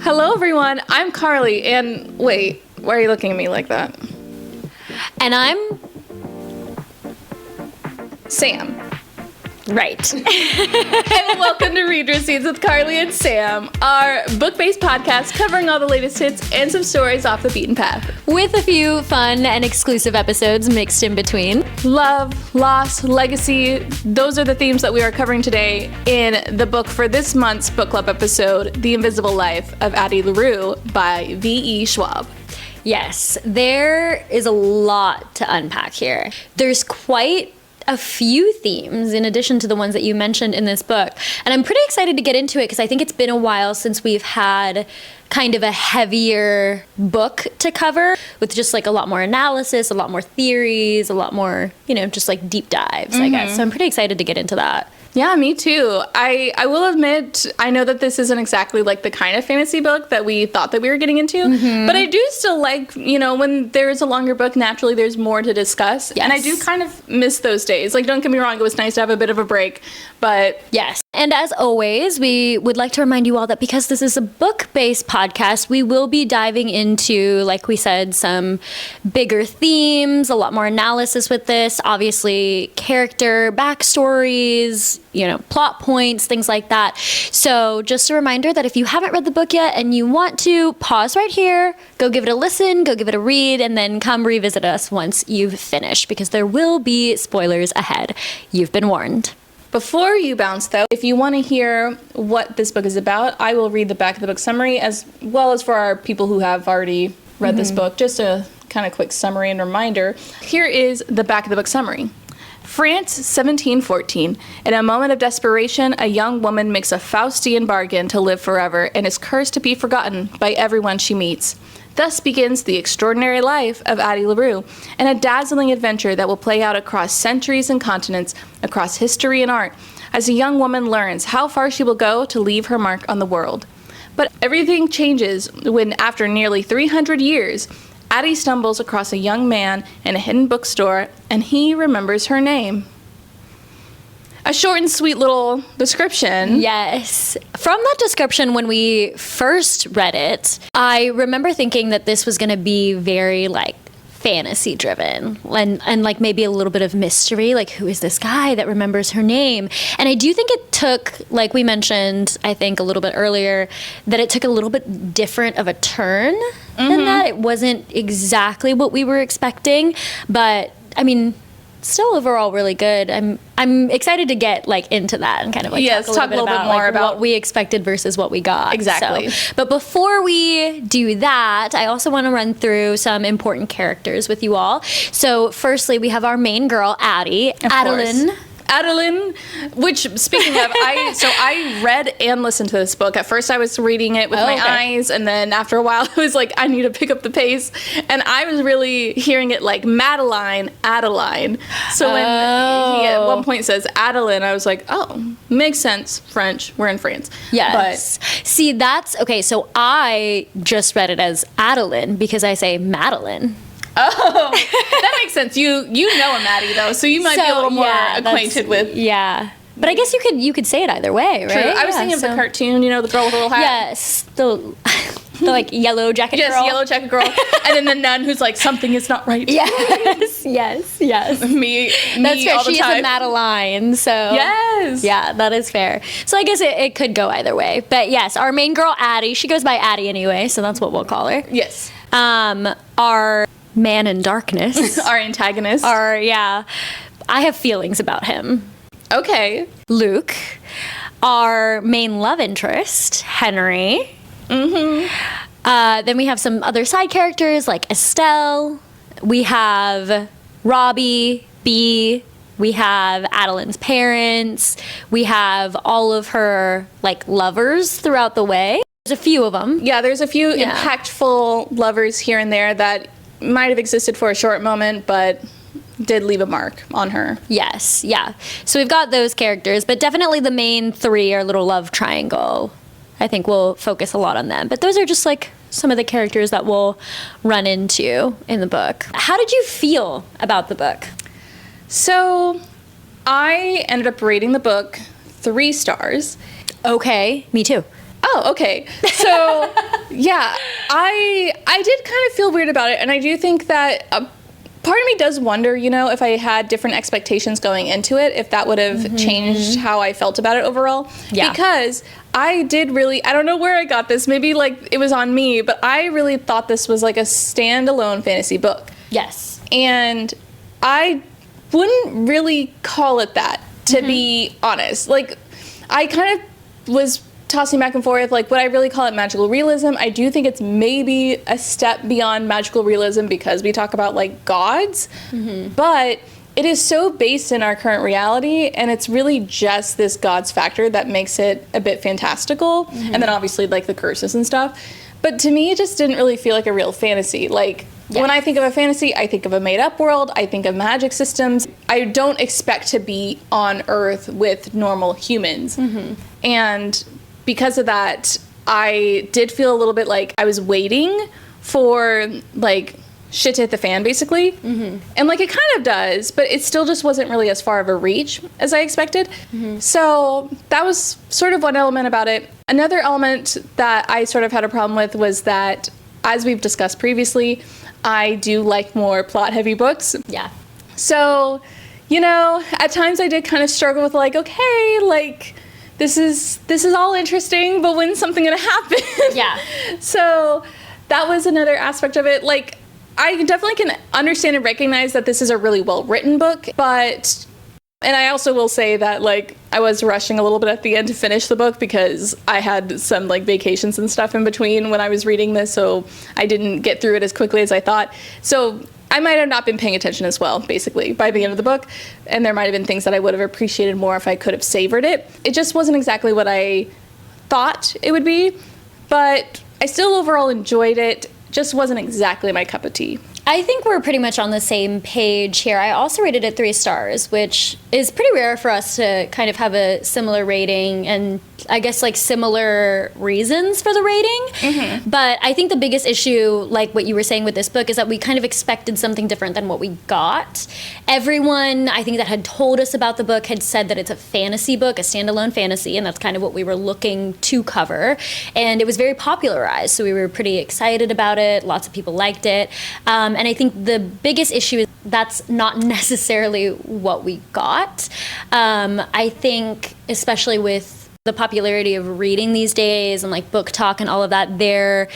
Hello, everyone. I'm Carly, and wait, why are you looking at me like that? And I'm Sam. right. And welcome to Read Receipts with Carly and Sam, our book-based podcast covering all the latest hits and some stories off the beaten path. With a few fun and exclusive episodes mixed in between. Love, loss, legacy, those are the themes that we are covering today in the book for this month's book club episode, The Invisible Life of Addie LaRue by V.E. Schwab. Yes, there is a lot to unpack here. There's quite a few themes in addition to the ones that you mentioned in this book. And I'm pretty excited to get into it because I think it's been a while since we've had kind of a heavier book to cover with just like a lot more analysis, a lot more theories, a lot more, just like deep dives, I guess. So I'm pretty excited to get into that. Yeah, me too. I will admit, I know that this isn't exactly like the kind of fantasy book that we thought that we were getting into, but I do still like, when there's a longer book, naturally there's more to discuss. Yes. And I do kind of miss those days. Like, don't get me wrong, it was nice to have a bit of a break, but... Yes. And as always, we would like to remind you all that because this is a book-based podcast, we will be diving into, like we said, some bigger themes, a lot more analysis with this, obviously character backstories, plot points, things like that. So just a reminder that if you haven't read the book yet and you want to, pause right here, go give it a listen, go give it a read, and then come revisit us once you've finished because there will be spoilers ahead. You've been warned. Before you bounce, though, if you want to hear what this book is about, I will read the back of the book summary as well as for our people who have already read this book. Just a kind of quick summary and reminder. Here is the back of the book summary. France, 1714. In a moment of desperation, a young woman makes a Faustian bargain to live forever and is cursed to be forgotten by everyone she meets. Thus begins the extraordinary life of Addie LaRue, and a dazzling adventure that will play out across centuries and continents, across history and art, as a young woman learns how far she will go to leave her mark on the world. But everything changes when, after nearly 300 years, Addie stumbles across a young man in a hidden bookstore, and he remembers her name. A short and sweet little description. Yes. From that description, when we first read it, I remember thinking that this was going to be very, fantasy driven and like maybe a little bit of mystery, like who is this guy that remembers her name? And I do think it took, like we mentioned, I think a little bit earlier, that it took a little bit different of a turn than that. It wasn't exactly what we were expecting, but I mean, still overall really good. I'm excited to get into that and kind of talk a little bit more about what we expected versus what we got. Exactly. So, but before we do that, I also want to run through some important characters with you all. So firstly, we have our main girl, Addie. Adeline, which, speaking of, I read and listened to this book. At first, I was reading it with my eyes, and then after a while, I was like, I need to pick up the pace. And I was really hearing it like Madeline, Adeline. So when he at one point says Adeline, I was like, oh, makes sense. French. We're in France. Yes. But see, that's, okay, so I just read it as Adeline because I say Madeline. Oh, that makes sense. You know a Maddie though, so you might be a little more acquainted with. Yeah, but I guess you could say it either way, right? True. I was thinking of the cartoon, the girl with the little hat. Yes, the yellow jacket girl. Yes, yellow jacket girl, and then the nun who's like, something is not right. Yes. me That's fair. all the She time. is a Madeline, so yes, yeah, that is fair. So I guess it could go either way, but yes, our main girl Addie, she goes by Addie anyway, so that's what we'll call her. Yes. Our man in darkness. Our antagonist. I have feelings about him. Okay. Luke. Our main love interest, Henry. Then we have some other side characters like Estelle. We have Robbie, B. We have Adeline's parents. We have all of her lovers throughout the way. There's a few of them. Yeah, there's a few impactful lovers here and there that might have existed for a short moment, but did leave a mark on her. Yes, yeah. So we've got those characters, but definitely the main three are little love triangle. I think we'll focus a lot on them. But those are just some of the characters that we'll run into in the book. How did you feel about the book? So I ended up rating the book 3 stars. Okay, me too. Oh, okay. So Yeah, I did kind of feel weird about it, and I do think that part of me does wonder, if I had different expectations going into it, if that would have changed how I felt about it overall. Yeah. Because I don't know where I got this, maybe like it was on me, but I really thought this was like a standalone fantasy book. Yes. And I wouldn't really call it that, to be honest. Like, I kind of was tossing back and forth, like, would I really call it magical realism? I do think it's maybe a step beyond magical realism because we talk about, like, gods, but it is so based in our current reality, and it's really just this gods factor that makes it a bit fantastical, and then obviously, like, the curses and stuff. But to me, it just didn't really feel like a real fantasy. Like, when I think of a fantasy, I think of a made-up world, I think of magic systems. I don't expect to be on Earth with normal humans. And because of that, I did feel a little bit like I was waiting for, like, shit to hit the fan, basically. And, like, it kind of does, but it still just wasn't really as far of a reach as I expected. So that was sort of one element about it. Another element that I sort of had a problem with was that, as we've discussed previously, I do like more plot-heavy books. Yeah. So, at times I did kind of struggle with, like, okay, like, this is all interesting, but when's something gonna happen? Yeah. So that was another aspect of it. Like, I definitely can understand and recognize that this is a really well-written book, and I also will say that, like, I was rushing a little bit at the end to finish the book because I had some, like, vacations and stuff in between when I was reading this, so I didn't get through it as quickly as I thought. So I might have not been paying attention as well, basically, by the end of the book, and there might have been things that I would have appreciated more if I could have savored it. It just wasn't exactly what I thought it would be, but I still overall enjoyed it. Just wasn't exactly my cup of tea. I think we're pretty much on the same page here. I also rated it 3 stars, which is pretty rare for us to kind of have a similar rating and I guess like similar reasons for the rating. But I think the biggest issue, like what you were saying with this book, is that we kind of expected something different than what we got. Everyone, I think, that had told us about the book had said that it's a fantasy book, a standalone fantasy, and that's kind of what we were looking to cover. And it was very popularized, so we were pretty excited about it. Lots of people liked it. And I think the biggest issue is that's not necessarily what we got. I think, especially with the popularity of reading these days and like book talk and all of that, there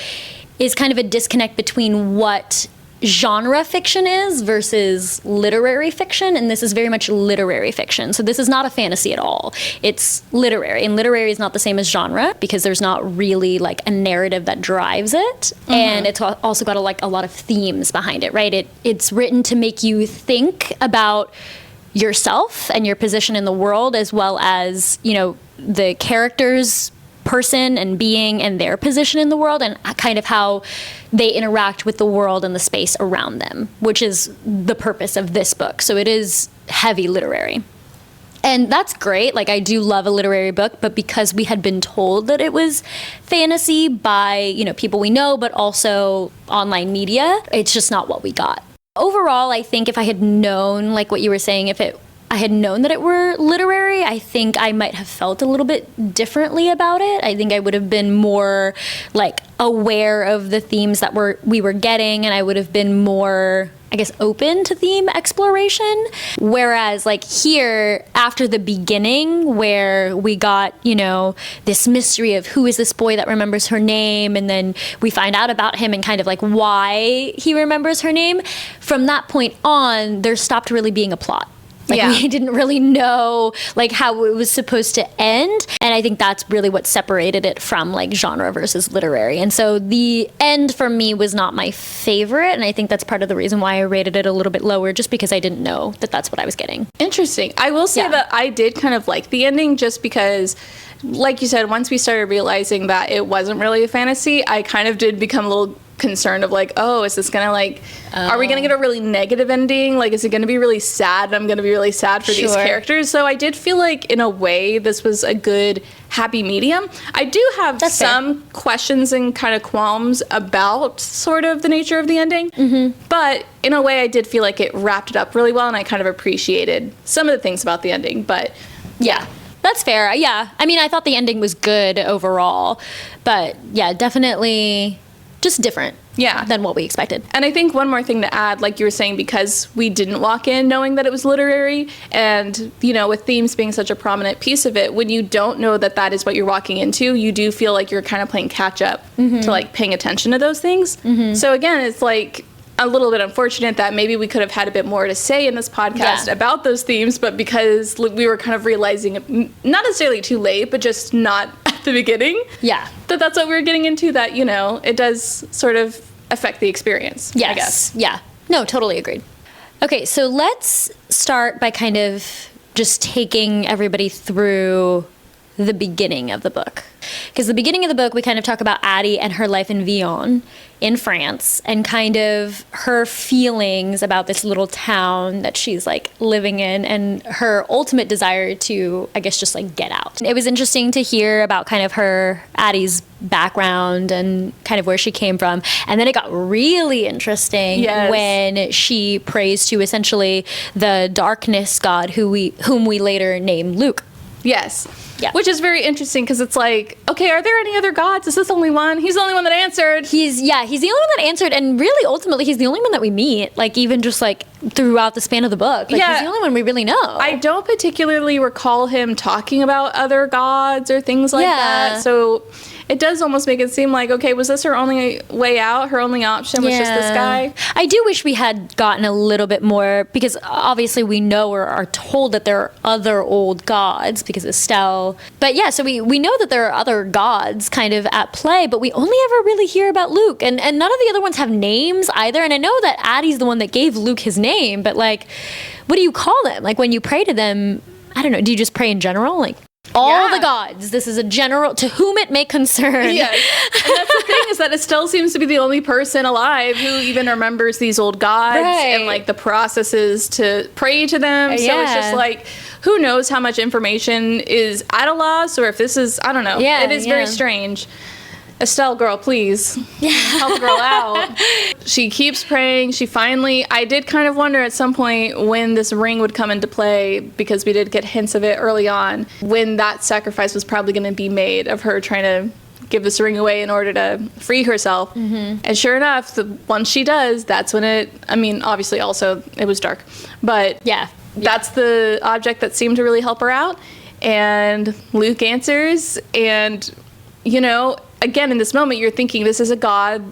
is kind of a disconnect between what genre fiction is versus literary fiction, and this is very much literary fiction. So this is not a fantasy at all. It's literary, and literary is not the same as genre because there's not really like a narrative that drives it, and it's also got a lot of themes behind it, right? It's written to make you think about yourself and your position in the world, as well as, you know, the characters, person and being, and their position in the world, and kind of how they interact with the world and the space around them, which is the purpose of this book. So it is heavy literary. And that's great. Like, I do love a literary book, but because we had been told that it was fantasy by, you know, people we know, but also online media, it's just not what we got. Overall, I think if I had known, like what you were saying, I had known that it were literary, I think I might have felt a little bit differently about it. I think I would have been more like aware of the themes that we were getting, and I would have been more, I guess, open to theme exploration. Whereas like here, after the beginning where we got, you know, this mystery of who is this boy that remembers her name, and then we find out about him and kind of like why he remembers her name, from that point on, there stopped really being a plot. Like, we didn't really know like how it was supposed to end. And I think that's really what separated it from like genre versus literary. And so the end for me was not my favorite. And I think that's part of the reason why I rated it a little bit lower, just because I didn't know that that's what I was getting. Interesting. I will say that I did kind of like the ending, just because, like you said, once we started realizing that it wasn't really a fantasy, I kind of did become a little concerned of like, oh, is this gonna like, are we gonna get a really negative ending? Like, is it gonna be really sad? And I'm gonna be really sad for these characters. So I did feel like, in a way, this was a good happy medium. I do have some questions and kind of qualms about sort of the nature of the ending, but in a way I did feel like it wrapped it up really well, and I kind of appreciated some of the things about the ending. But That's fair. Yeah. I mean, I thought the ending was good overall, but yeah, definitely just different. Yeah. Than what we expected. And I think one more thing to add, like you were saying, because we didn't walk in knowing that it was literary, and, you know, with themes being such a prominent piece of it, when you don't know that that is what you're walking into, you do feel like you're kind of playing catch up to, like, paying attention to those things. So again, it's like a little bit unfortunate that maybe we could have had a bit more to say in this podcast about those themes, but because we were kind of realizing, not necessarily too late, but just not at the beginning, that's what we were getting into, that, you know, it does sort of affect the experience, I guess. Yeah. No, totally agreed. Okay, so let's start by kind of just taking everybody through the beginning of the book. Because the beginning of the book, we kind of talk about Addie and her life in Vion in France, and kind of her feelings about this little town that she's like living in, and her ultimate desire to, I guess, just like get out. It was interesting to hear about kind of her, Addie's background and kind of where she came from. And then it got really interesting when she prays to essentially the darkness god whom we later name Luke. Yes. Yeah. Which is very interesting, because it's like, okay, are there any other gods? Is this the only one? He's the only one that answered. He's the only one that answered, and really, ultimately, he's the only one that we meet, like, even just, like, throughout the span of the book. Like, he's the only one we really know. I don't particularly recall him talking about other gods or things like that, so it does almost make it seem like, okay, was this her only way out? Her only option was just this guy? I do wish we had gotten a little bit more, because obviously we know or are told that there are other old gods because Estelle. But yeah, so we know that there are other gods kind of at play, but we only ever really hear about Luke. And none of the other ones have names either. And I know that Addie's the one that gave Luke his name, but like, what do you call them? Like, when you pray to them, I don't know, do you just pray in general? Like, all the gods. This is a general, to whom it may concern. Yes. And that's the thing, is that Estelle seems to be the only person alive who even remembers these old gods and like the processes to pray to them. So it's just like, who knows how much information is at a loss, or if this is, I don't know. Yeah, it is very strange. Estelle, girl, please help the girl out. She keeps praying. She finally, I did kind of wonder at some point when this ring would come into play, because we did get hints of it early on, when that sacrifice was probably going to be made of her trying to give this ring away in order to free herself. And sure enough, once she does, that's when it, I mean, obviously also it was dark, but that's the object that seemed to really help her out. And Luke answers, and, you know, again, in this moment, you're thinking this is a god,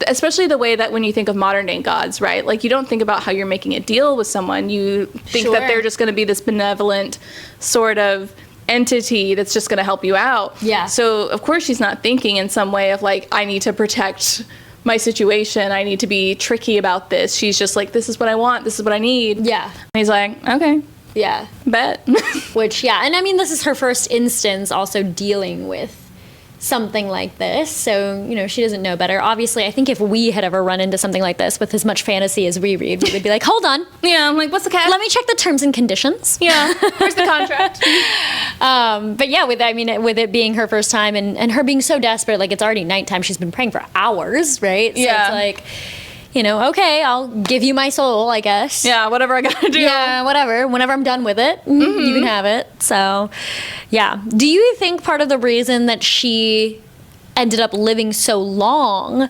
especially the way that when you think of modern day gods, right? Like, you don't think about how you're making a deal with someone. You think that they're just going to be this benevolent sort of entity that's just going to help you out. Yeah. So, of course, she's not thinking in some way of like, I need to protect my situation. I need to be tricky about this. She's just like, this is what I want. This is what I need. Yeah. And he's like, okay. Yeah. Bet. Which, and I mean, this is her first instance also dealing with something like this, so, you know, she doesn't know better. Obviously, I think if we had ever run into something like this with as much fantasy as we read, we would be like, hold on. Yeah, I'm like, what's the catch? Let me check the terms and conditions. Yeah, where's the contract? But yeah, with it being her first time, and her being so desperate, like, it's already nighttime, she's been praying for hours, right? So it's like, you know, okay, I'll give you my soul, I guess. Yeah, whatever I gotta do. Yeah, whatever. Whenever I'm done with it, you can have it. So, yeah. Do you think part of the reason that she ended up living so long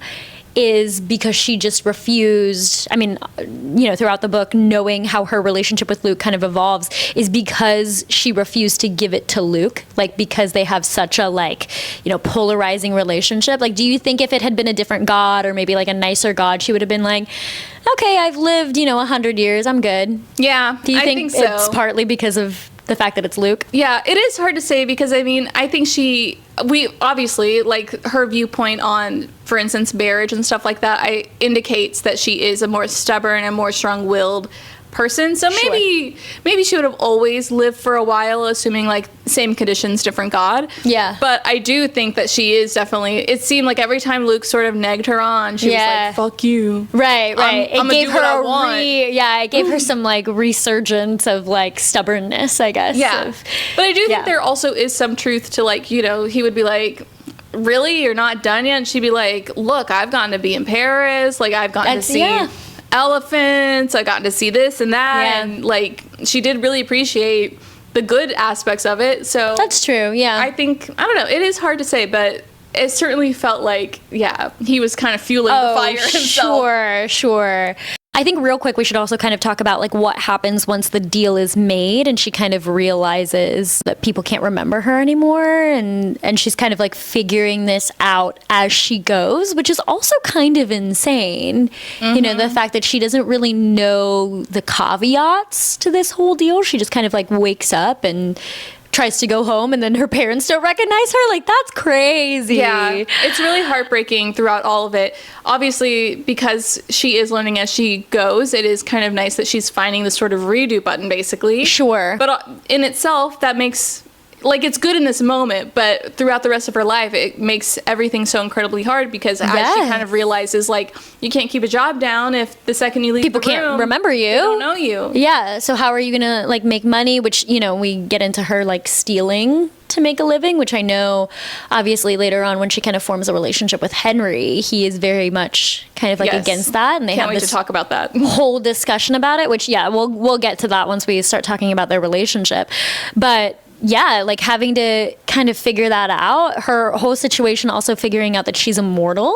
is because she just refused, I mean, you know, throughout the book, knowing how her relationship with Luke kind of evolves, is because she refused to give it to Luke, like, because they have such a, like, you know, polarizing relationship? Like, do you think if it had been a different god, or maybe like a nicer god, she would have been like, okay, I've lived, you know, 100 years, I'm good? Yeah, do you think so? It's partly because of the fact that it's Luke? Yeah, it is hard to say, because I mean, I think we obviously, like, her viewpoint on, for instance, marriage and stuff like that, indicates that she is a more stubborn and more strong-willed person. So maybe she would have always lived for a while, assuming like same conditions, different god. Yeah. But I do think that she is definitely, it seemed like every time Luke sort of negged her on, she was like, fuck you. Right. It gave her it gave her some like resurgence of like stubbornness, I guess. Yeah. But I do think there also is some truth to, like, you know, he would be like, really, you're not done yet? And she'd be like, look, I've gotten to be in Paris, like, I've gotten to see elephants, I got to see this and that, and like, she did really appreciate the good aspects of it. So That's true, yeah. I think, I don't know, it is hard to say, but it certainly felt like, yeah, he was kind of fueling the fire himself. Sure. I think real quick we should also kind of talk about like what happens once the deal is made and she kind of realizes that people can't remember her anymore, and she's kind of like figuring this out as she goes, which is also kind of insane. You know, the fact that she doesn't really know the caveats to this whole deal. She just kind of like wakes up and tries to go home, and then her parents don't recognize her. Like, that's crazy. Yeah, it's really heartbreaking throughout all of it. Obviously, because she is learning as she goes, it is kind of nice that she's finding this sort of redo button, basically. Sure. But in itself, that makes, like, it's good in this moment, but throughout the rest of her life, it makes everything so incredibly hard, because as she kind of realizes, like, you can't keep a job down if the second you leave people the room, can't remember you. They don't know you. Yeah, so how are you gonna like make money? Which, you know, we get into her like stealing to make a living, which I know obviously later on when she kind of forms a relationship with Henry, he is very much kind of like against that, and they can't have wait this to talk about that whole discussion about it, which we'll get to that once we start talking about their relationship. But yeah, like having to kind of figure that out. Her whole situation also figuring out that she's immortal.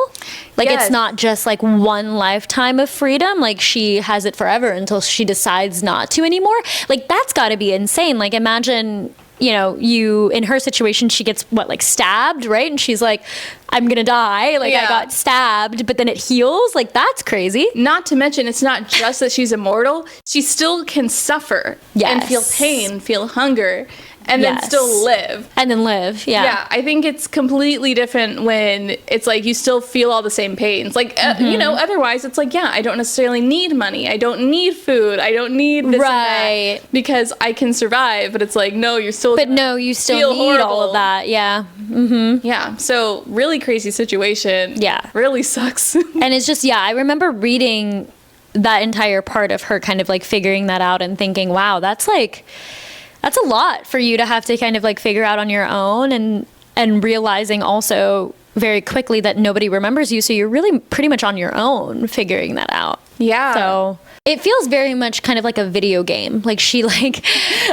Like it's not just like one lifetime of freedom. Like she has it forever until she decides not to anymore. Like that's got to be insane. Like imagine, you know, in her situation, she gets like stabbed, right? And she's like, I'm gonna die. Like I got stabbed, but then it heals. Like that's crazy. Not to mention, it's not just that she's immortal. She still can suffer and feel pain, feel hunger, and then still live. And then live, Yeah, I think it's completely different when it's like you still feel all the same pains. Like, you know, otherwise it's like, yeah, I don't necessarily need money. I don't need food. I don't need this and that because I can survive. But it's like, no, you're still But no, you still need horrible. all of that, yeah. Yeah, so really crazy situation. Yeah. Really sucks. And it's just, I remember reading that entire part of her kind of like figuring that out and thinking, wow, that's a lot for you to have to kind of like figure out on your own, and realizing also very quickly that nobody remembers you. So you're really pretty much on your own figuring that out. Yeah. So it feels very much kind of like a video game. Like she like,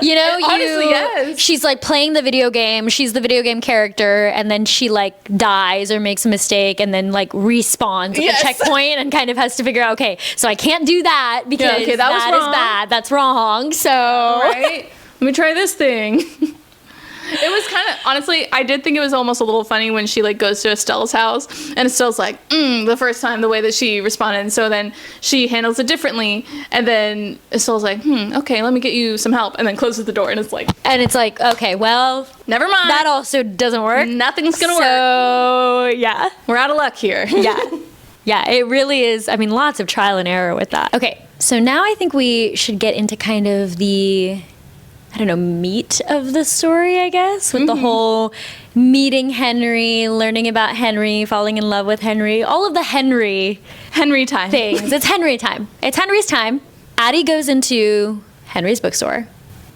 you know, honestly, yes. She's like playing the video game. She's the video game character, and then she like dies or makes a mistake and then like respawns at the checkpoint and kind of has to figure out, okay, so I can't do that because that is bad. That's wrong. So right. Let me try this thing. It was kind of, honestly, I did think it was almost a little funny when she like goes to Estelle's house, and Estelle's like, the first time the way that she responded, and so then she handles it differently, and then Estelle's like, okay, let me get you some help, and then closes the door, and it's like, okay, well, never mind. That also doesn't work. Nothing's gonna work. So yeah, we're out of luck here. Yeah, it really is. I mean, lots of trial and error with that. Okay, so now I think we should get into kind of the, I don't know, meat of the story, I guess, with the whole meeting Henry, learning about Henry, falling in love with Henry, all of the Henry time things. It's Henry time. It's Henry's time. Addie goes into Henry's bookstore.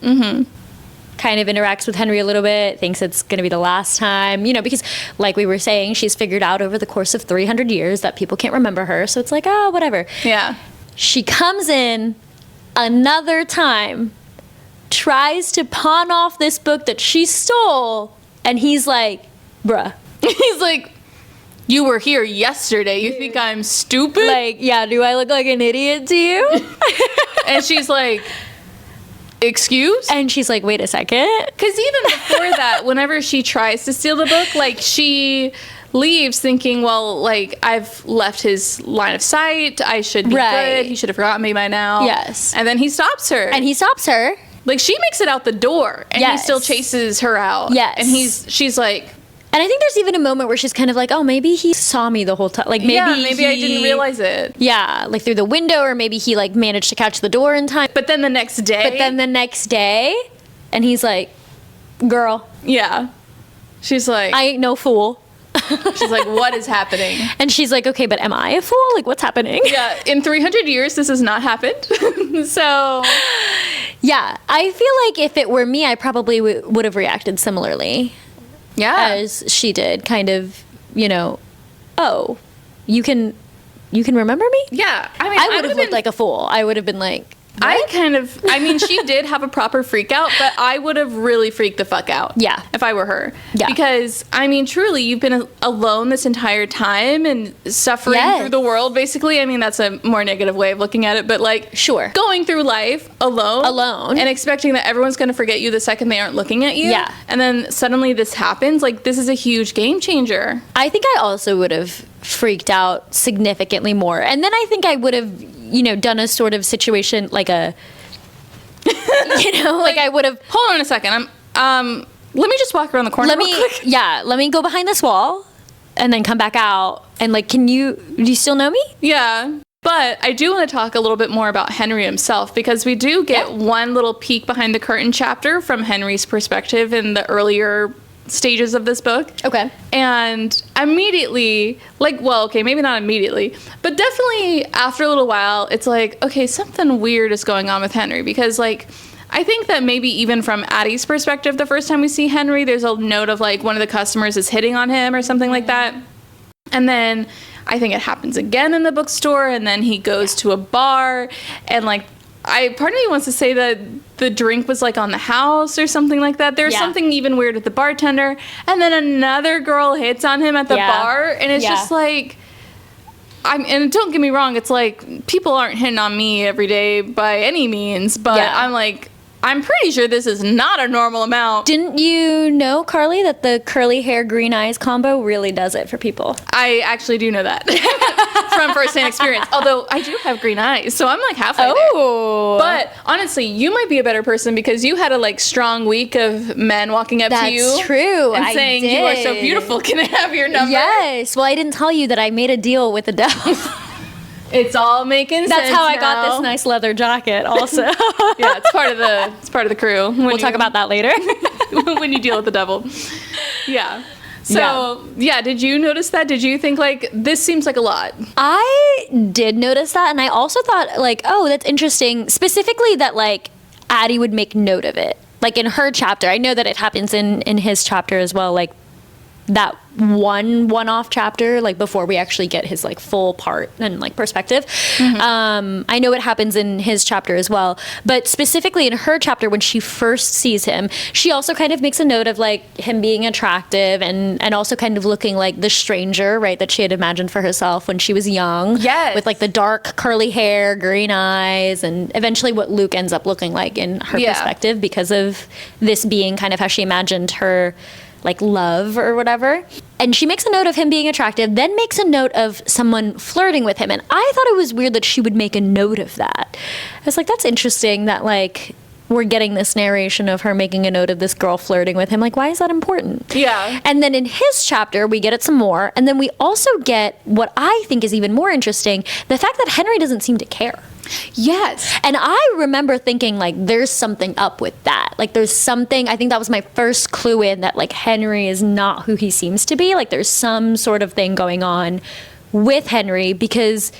Kind of interacts with Henry a little bit, thinks it's going to be the last time, you know, because like we were saying, she's figured out over the course of 300 years that people can't remember her. So it's like, oh, whatever. Yeah. She comes in another time, tries to pawn off this book that she stole, and he's like, bruh. He's like, you were here yesterday. You think I'm stupid? Like, yeah, do I look like an idiot to you? And she's like, excuse? And she's like, wait a second. Because even before that, whenever she tries to steal the book, like, she leaves thinking, well, like, I've left his line of sight. I should be good. He should have forgotten me by now. Yes. And then he stops her. Like, she makes it out the door, and he still chases her out. Yes. And she's like... And I think there's even a moment where she's kind of like, oh, maybe he saw me the whole time. Like, maybe I didn't realize it. Yeah, like through the window, or maybe he, like, managed to catch the door in time. But then the next day... and he's like, girl. Yeah. She's like... I ain't no fool. She's like, what is happening? And she's like, okay, but am I a fool? Like, what's happening? Yeah, in 300 years, this has not happened. So... Yeah, I feel like if it were me, I probably would have reacted similarly. Yeah. As she did, kind of, you know, you can remember me? Yeah. I mean, I would have looked like a fool. I would have been like, I mean, she did have a proper freak out, but I would have really freaked the fuck out. Yeah. If I were her. Yeah. Because, I mean, truly, you've been alone this entire time and suffering through the world, basically. I mean, that's a more negative way of looking at it, but like, sure, going through life alone. And expecting that everyone's going to forget you the second they aren't looking at you. Yeah. And then suddenly this happens. Like, this is a huge game changer. I think I also would have freaked out significantly more. And then I think I would have, you know, done a sort of situation like a, you know, like I would have. Hold on a second. Let me just walk around the corner real quick. Yeah, let me go behind this wall and then come back out. And like, do you still know me? Yeah. But I do want to talk a little bit more about Henry himself, because we do get one little peek behind the curtain chapter from Henry's perspective in the earlier stages of this book. Okay. And immediately, like, well, okay, maybe not immediately, but definitely after a little while, it's like, okay, something weird is going on with Henry, because, like, I think that maybe even from Addie's perspective, the first time we see Henry, there's a note of, like, one of the customers is hitting on him or something like that. And then I think it happens again in the bookstore, and then he goes to a bar, and, like, part of me wants to say that the drink was like on the house or something like that. There's something even weird with the bartender. And then another girl hits on him at the bar. And it's just like, and don't get me wrong, it's like, people aren't hitting on me every day by any means. But I'm like, I'm pretty sure this is not a normal amount. Didn't you know, Carly, that the curly hair, green eyes combo really does it for people? I actually do know that from first-hand experience. Although I do have green eyes, so I'm like halfway there. But honestly, you might be a better person because you had a like strong week of men walking up to you. That's true. And saying, "You are so beautiful. Can I have your number?" Yes. Well, I didn't tell you that I made a deal with the devil. It's all making sense. That's how I got this nice leather jacket also. Yeah, it's part of the crew. We'll talk about that later. When you deal with the devil. Yeah. So, yeah, did you notice that? Did you think, like, this seems like a lot? I did notice that, and I also thought, like, oh, that's interesting. Specifically that, like, Addie would make note of it. Like, in her chapter. I know that it happens in his chapter as well, like, that one-off chapter, like before we actually get his like full part and like perspective. I know it happens in his chapter as well, but specifically in her chapter when she first sees him, she also kind of makes a note of like him being attractive and also kind of looking like the stranger, right, that she had imagined for herself when she was young. Yes. With like the dark curly hair, green eyes, and eventually what Luke ends up looking like in her perspective because of this being kind of how she imagined her like love or whatever. And she makes a note of him being attractive, then makes a note of someone flirting with him. And I thought it was weird that she would make a note of that. I was like, that's interesting that like we're getting this narration of her making a note of this girl flirting with him. Like, why is that important? Yeah. And then in his chapter, we get it some more. And then we also get what I think is even more interesting, the fact that Henry doesn't seem to care. Yes. And I remember thinking, like, there's something up with that. Like, there's something, I think that was my first clue in that, like, Henry is not who he seems to be. Like, there's some sort of thing going on with Henry because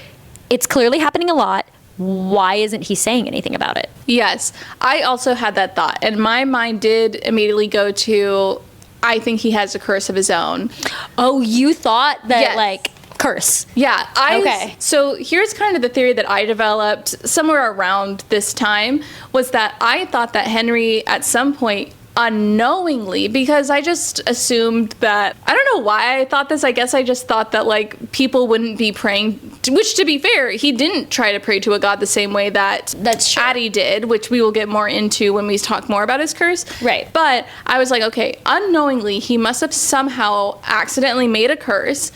it's clearly happening a lot. Why isn't he saying anything about it? Yes. I also had that thought. And my mind did immediately go to, I think he has a curse of his own. Oh, you thought that, like, curse. Yeah. Okay. So here's kind of the theory that I developed somewhere around this time was that I thought that Henry at some point unknowingly, because I just assumed that, I don't know why I thought this, I guess I just thought that like people wouldn't be praying, which to be fair, he didn't try to pray to a god the same way that Addie did, which we will get more into when we talk more about his curse. Right. But I was like, okay, unknowingly, he must have somehow accidentally made a curse,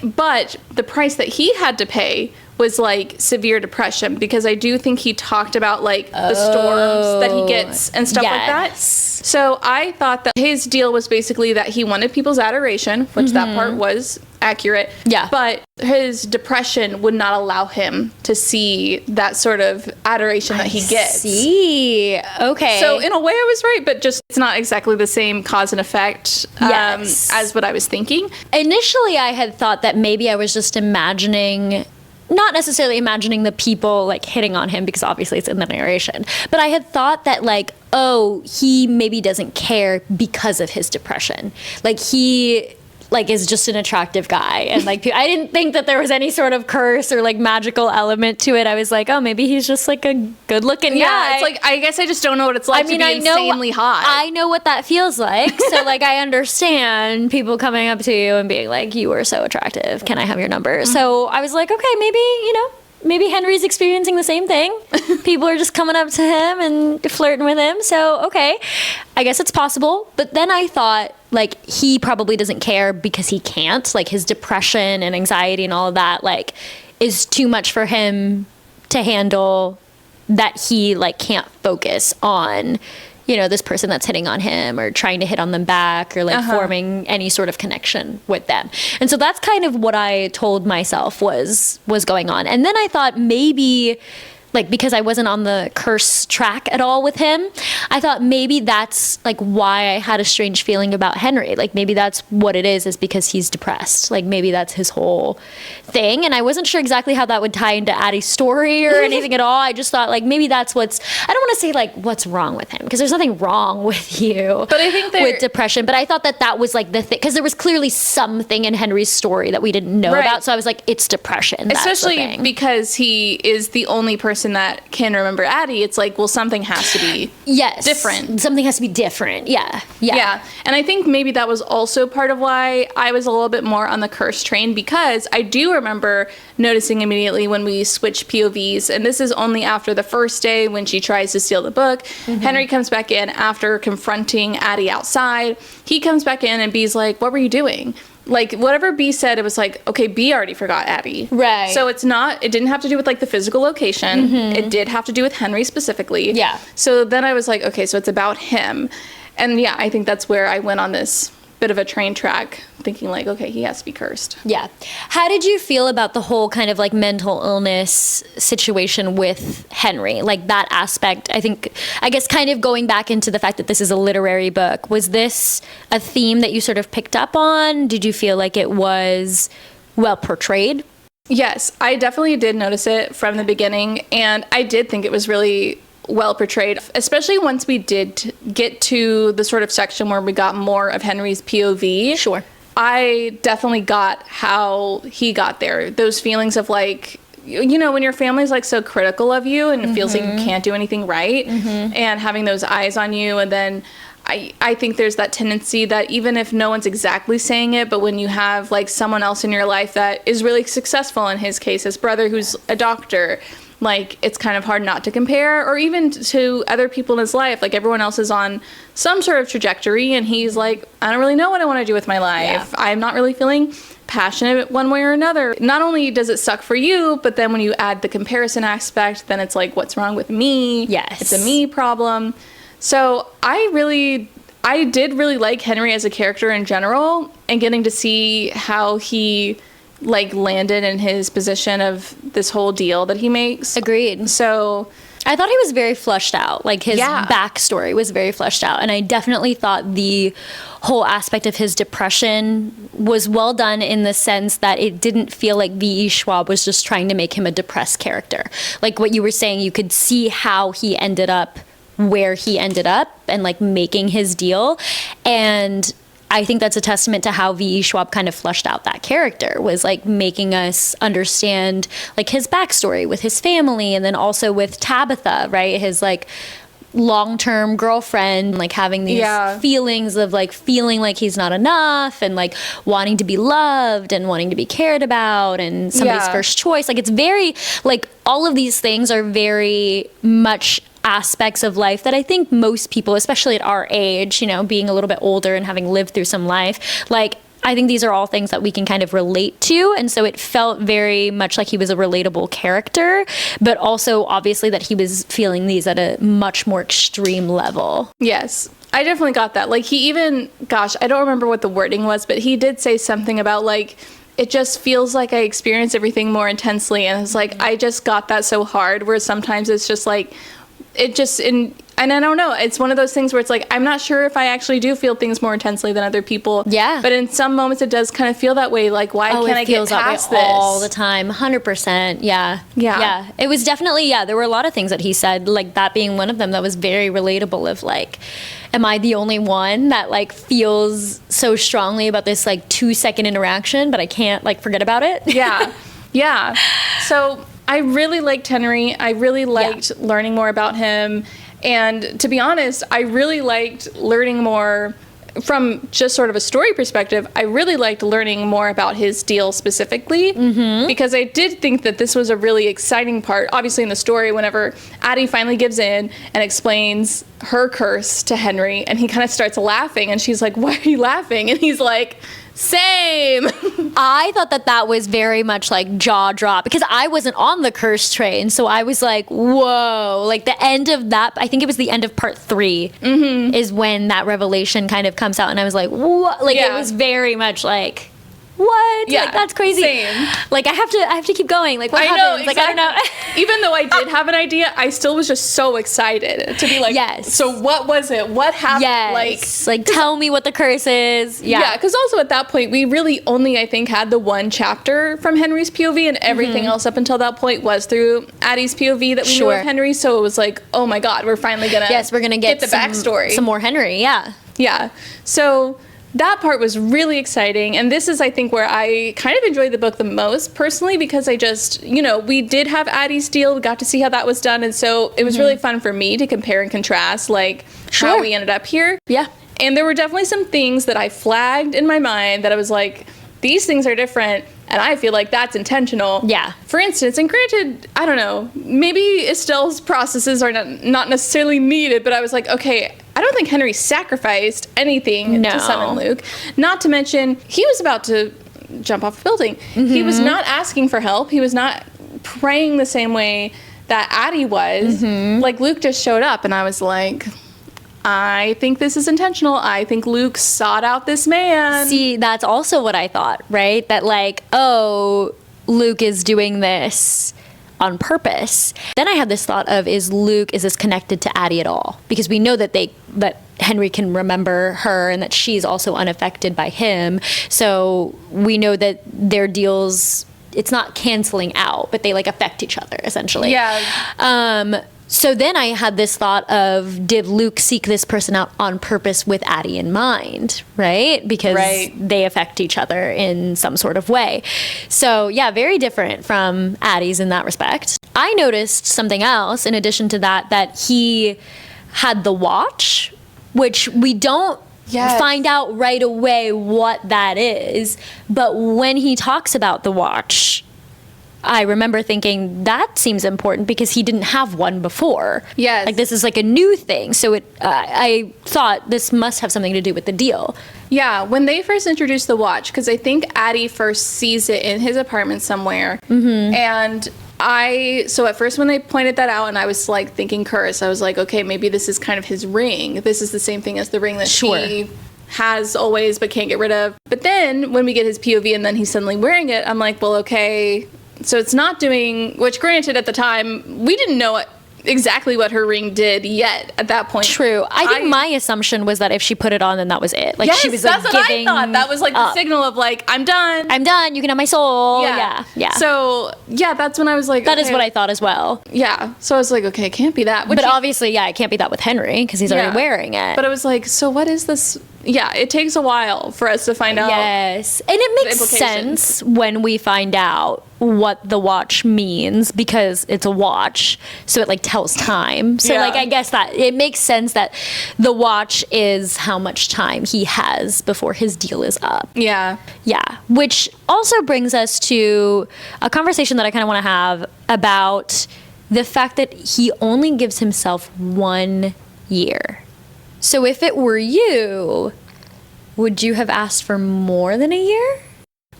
but the price that he had to pay was like severe depression, because I do think he talked about like the storms that he gets and stuff like that. So I thought that his deal was basically that he wanted people's adoration, which that part was accurate. Yeah. But his depression would not allow him to see that sort of adoration that he gets. See. Okay. So in a way I was right, but just it's not exactly the same cause and effect as what I was thinking. Initially I had thought that maybe I was just imagining, not necessarily imagining the people like hitting on him, because obviously it's in the narration, but I had thought that like, oh, he maybe doesn't care because of his depression. Like he like is just an attractive guy, and like I didn't think that there was any sort of curse or like magical element to it. I was like, oh, maybe he's just like a good-looking guy. Yeah, it's like I guess I just don't know what it's like to be insanely hot. I know what that feels like. So like I understand people coming up to you and being like, you are so attractive. Can I have your number? Mm-hmm. So I was like, okay, maybe Henry's experiencing the same thing. People are just coming up to him and flirting with him. So, okay, I guess it's possible. But then I thought, like, he probably doesn't care because he can't. Like, his depression and anxiety and all of that, like, is too much for him to handle, that he, like, can't focus on, you know, this person that's hitting on him or trying to hit on them back or like forming any sort of connection with them. And so that's kind of what I told myself was going on. And then I thought maybe, like, because I wasn't on the curse track at all with him, I thought maybe that's like why I had a strange feeling about Henry. Like maybe that's what it is because he's depressed. Like maybe that's his whole thing. And I wasn't sure exactly how that would tie into Addie's story or anything at all. I just thought like maybe that's I don't want to say like what's wrong with him, because there's nothing wrong with you, but I think with depression. But I thought that was like the thing, because there was clearly something in Henry's story that we didn't know about. So I was like, it's depression. Especially because he is the only person that can remember Addie. It's like, well, something has to be different. Something has to be different. Yeah. And I think maybe that was also part of why I was a little bit more on the curse train, because I do remember noticing immediately when we switched POVs, and this is only after the first day when she tries to steal the book. Mm-hmm. Henry comes back in after confronting Addie outside. He comes back in and B's like, what were you doing? Like, whatever B said, it was like, okay, B already forgot Addie. Right. So it didn't have to do with, like, the physical location. Mm-hmm. It did have to do with Henry specifically. Yeah. So then I was like, okay, so it's about him. And, yeah, I think that's where I went on this bit of a train track, thinking, like, okay, he has to be cursed. Yeah. How did you feel about the whole kind of, like, mental illness situation with Henry? Like, that aspect, I guess kind of going back into the fact that this is a literary book, was this a theme that you sort of picked up on? Did you feel like it was well portrayed? Yes, I definitely did notice it from the beginning, and I did think it was really well portrayed, especially once we did get to the sort of section where we got more of Henry's POV. Sure. I definitely got how he got there. Those feelings of like, you know, when your family's like so critical of you and it feels like you can't do anything right, and having those eyes on you. And then I think there's that tendency that even if no one's exactly saying it, but when you have like someone else in your life that is really successful, in his case, his brother who's a doctor, like, it's kind of hard not to compare, or even to other people in his life. Like, everyone else is on some sort of trajectory, and he's like, I don't really know what I want to do with my life. Yeah. I'm not really feeling passionate one way or another. Not only does it suck for you, but then when you add the comparison aspect, then it's like, what's wrong with me? Yes. It's a me problem. So I did really like Henry as a character in general, and getting to see how he like landed in his position of this whole deal that he makes. Agreed. So I thought he was very fleshed out. Like his backstory was very fleshed out. And I definitely thought the whole aspect of his depression was well done, in the sense that it didn't feel like V.E. Schwab was just trying to make him a depressed character. Like what you were saying, you could see how he ended up where he ended up and like making his deal. And I think that's a testament to how V.E. Schwab kind of fleshed out that character, was like making us understand like his backstory with his family, and then also with Tabitha, right? His like long-term girlfriend, like having these feelings of like feeling like he's not enough, and like wanting to be loved and wanting to be cared about, and somebody's first choice. Like it's very like all of these things are very much aspects of life that I think most people, especially at our age, you know, being a little bit older and having lived through some life, like I think these are all things that we can kind of relate to. And so it felt very much like he was a relatable character, but also obviously that he was feeling these at a much more extreme level. Yes, I definitely got that. Like he even, gosh, I don't remember what the wording was, but he did say something about like, it just feels like I experience everything more intensely. And it's like, I just got that so hard, where sometimes it's just like, And I don't know, it's one of those things where it's like, I'm not sure if I actually do feel things more intensely than other people. Yeah. But in some moments it does kind of feel that way. Like, why can't I get past this? All the time, 100%. Yeah. Yeah. It was definitely, there were a lot of things that he said, like that being one of them that was very relatable of like, am I the only one that like feels so strongly about this like 2-second interaction, but I can't like forget about it? Yeah. Yeah. So I really liked Henry. I really liked learning more about him. And to be honest, I really liked learning more from just sort of a story perspective. I really liked learning more about his deal specifically, because I did think that this was a really exciting part. Obviously in the story, whenever Addie finally gives in and explains her curse to Henry, and he kind of starts laughing, and she's like, why are you laughing? And he's like, same. I thought that was very much like jaw drop, because I wasn't on the curse train. So I was like, whoa, like the end of that, I think it was the end of part 3 is when that revelation kind of comes out. And I was like, what? Like it was very much like, what? Yeah, like that's crazy. Same. Like I have to keep going. Like what happens? Know, exactly. Like I don't know. Even though I did have an idea, I still was just so excited to be like, yes. So what was it? What happened? Yes. Like tell me what the curse is. Yeah. Because also at that point, we really only, I think, had the one chapter from Henry's POV, and everything else up until that point was through Addie's POV that we knew of Henry. So it was like, oh my God, we're finally gonna get the backstory. Some more Henry. Yeah. Yeah. So that part was really exciting, and this is, I think, where I kind of enjoyed the book the most personally, because I just, we did have Addie's deal, we got to see how that was done, and so it was really fun for me to compare and contrast, like, how we ended up here. Yeah. And there were definitely some things that I flagged in my mind that I was like, these things are different, and I feel like that's intentional. Yeah. For instance, and granted, I don't know, maybe Estelle's processes are not necessarily needed, but I was like, okay, I don't think Henry sacrificed anything to summon Luke. Not to mention, he was about to jump off a building. He was not asking for help. He was not praying the same way that Addie was. Like, Luke just showed up, and I was like, I think this is intentional. I think Luke sought out this man. See, that's also what I thought, right? That like, oh, Luke is doing this on purpose. Then I had this thought of, is this connected to Addie at all? Because we know that that Henry can remember her and that she's also unaffected by him. So we know that their deals, it's not canceling out, but they like affect each other essentially. Yeah. So then I had this thought of, did Luke seek this person out on purpose with Addie in mind, right? Because they affect each other in some sort of way. So yeah, very different from Addie's in that respect. I noticed something else in addition to that he had the watch, which we don't find out right away what that is. But when he talks about the watch, I remember thinking that seems important because he didn't have one before. Yes. Like this is like a new thing. So I thought this must have something to do with the deal. Yeah, when they first introduced the watch, because I think Addie first sees it in his apartment somewhere. And so at first when they pointed that out and I was like thinking curse, I was like, okay, maybe this is kind of his ring. This is the same thing as the ring that he has always but can't get rid of. But then when we get his POV and then he's suddenly wearing it, I'm like, well, okay, so it's not doing, which granted at the time, we didn't know exactly what her ring did yet at that point. True. I think my assumption was that if she put it on, then that was it. Like she was like that's what I thought. That was like the signal of like, I'm done. I'm done. You can have my soul. Yeah. So that's when I was like, that is what I thought as well. Yeah. So I was like, okay, it can't be that. But obviously, it can't be that with Henry because he's already wearing it. But I was like, so what is this? Yeah, it takes a while for us to find out. Yes. And it makes sense when we find out what the watch means because it's a watch. So it like tells time. So like I guess that it makes sense that the watch is how much time he has before his deal is up. Yeah. Yeah. Which also brings us to a conversation that I kind of want to have about the fact that he only gives himself 1 year. So if it were you, would you have asked for more than a year?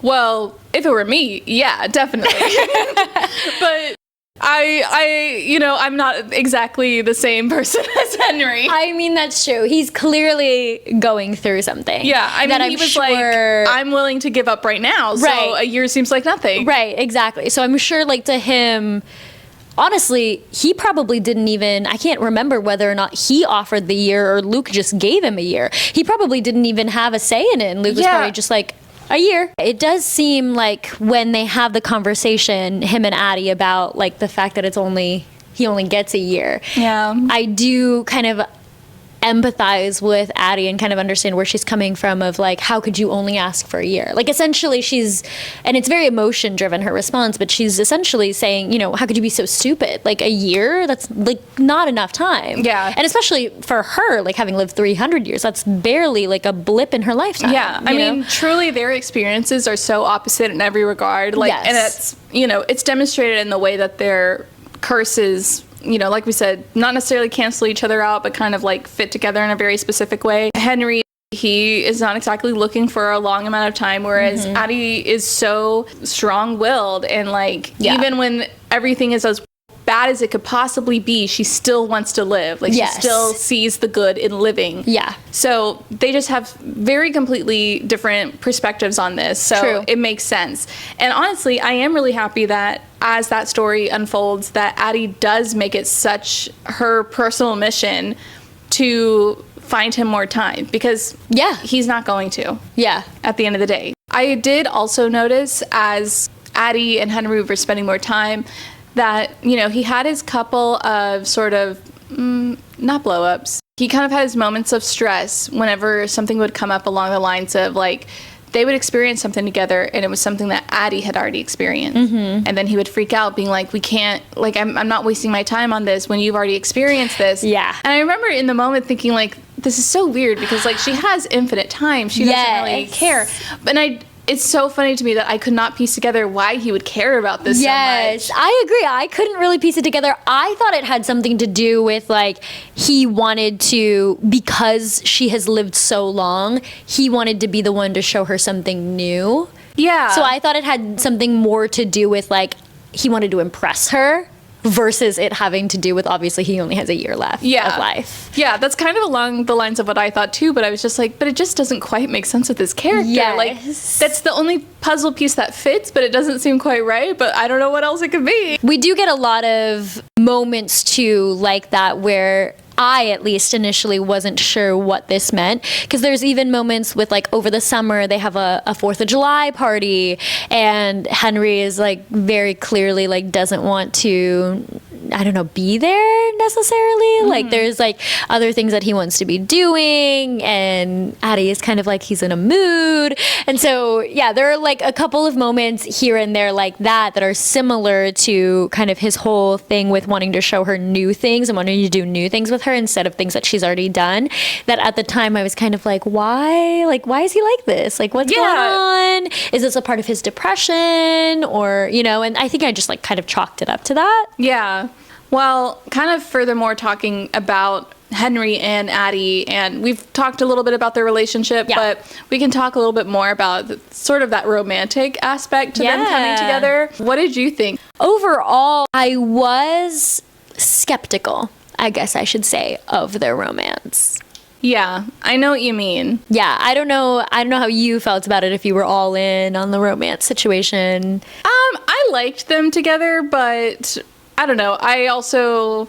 Well, if it were me, yeah, definitely. But I'm not exactly the same person as Henry. I mean, that's true. He's clearly going through something. Yeah, I mean, he was like, I'm willing to give up right now. So a year seems like nothing. Right, exactly. So I'm sure like to him, honestly, he probably didn't even, I can't remember whether or not he offered the year or Luke just gave him a year. He probably didn't even have a say in it. And Luke was probably just like, a year. It does seem like when they have the conversation, him and Addie, about like the fact that he only gets a year. Yeah. I do kind of empathize with Addie and kind of understand where she's coming from of like, how could you only ask for a year? Like essentially and it's very emotion driven, her response, but she's essentially saying, you know, how could you be so stupid? Like a year, that's like not enough time. Yeah. And especially for her, like having lived 300 years, that's barely like a blip in her lifetime. Yeah. I mean, truly their experiences are so opposite in every regard. Like, yes. And it's, you know, it's demonstrated in the way that their curses, you know, like we said, not necessarily cancel each other out, but kind of like fit together in a very specific way. Henry, he is not exactly looking for a long amount of time, whereas Addie is so strong-willed and like, even when everything is as bad as it could possibly be, she still wants to live. Like, yes. she still sees the good in living. Yeah. So they just have very completely different perspectives on this. So True. It makes sense. And honestly, I am really happy that as that story unfolds, that Addie does make it such her personal mission to find him more time, because he's not going to. Yeah. At the end of the day. I did also notice as Addie and Henry were spending more time that, you know, he had his couple of sort of, not blow-ups. He kind of had his moments of stress whenever something would come up along the lines of, like, they would experience something together and it was something that Addie had already experienced. And then he would freak out being like, we can't, like, I'm not wasting my time on this when you've already experienced this. Yeah. And I remember in the moment thinking, like, this is so weird because, like, she has infinite time. She doesn't really care. But it's so funny to me that I could not piece together why he would care about this so much. I agree. I couldn't really piece it together. I thought it had something to do with, like, he wanted to, because she has lived so long, he wanted to be the one to show her something new. Yeah. So I thought it had something more to do with, like, he wanted to impress her versus it having to do with, obviously, he only has a year left of life. Yeah, that's kind of along the lines of what I thought too, but I was just like, but it just doesn't quite make sense with his character. Yes. Like, that's the only puzzle piece that fits, but it doesn't seem quite right, but I don't know what else it could be. We do get a lot of moments too like that where I, at least initially, wasn't sure what this meant, because there's even moments with, like, over the summer they have a 4th of July party and Henry is, like, very clearly, like, doesn't want to, I don't know, be there necessarily. Like, there's, like, other things that he wants to be doing, and Addie is kind of like he's in a mood. And so, yeah, there are, like, a couple of moments here and there like that are similar to kind of his whole thing with wanting to show her new things and wanting to do new things with her instead of things that she's already done, that at the time I was kind of like, why? Like, why is he like this? Like, what's going on? Is this a part of his depression? Or, you know, and I think I just, like, kind of chalked it up to that. Yeah. Well, kind of furthermore talking about Henry and Addie, and we've talked a little bit about their relationship, but we can talk a little bit more about sort of that romantic aspect to them coming together. What did you think? Overall, I was skeptical, I guess I should say, of their romance. Yeah, I know what you mean. Yeah, I don't know how you felt about it, if you were all in on the romance situation. I liked them together, but I don't know. I also,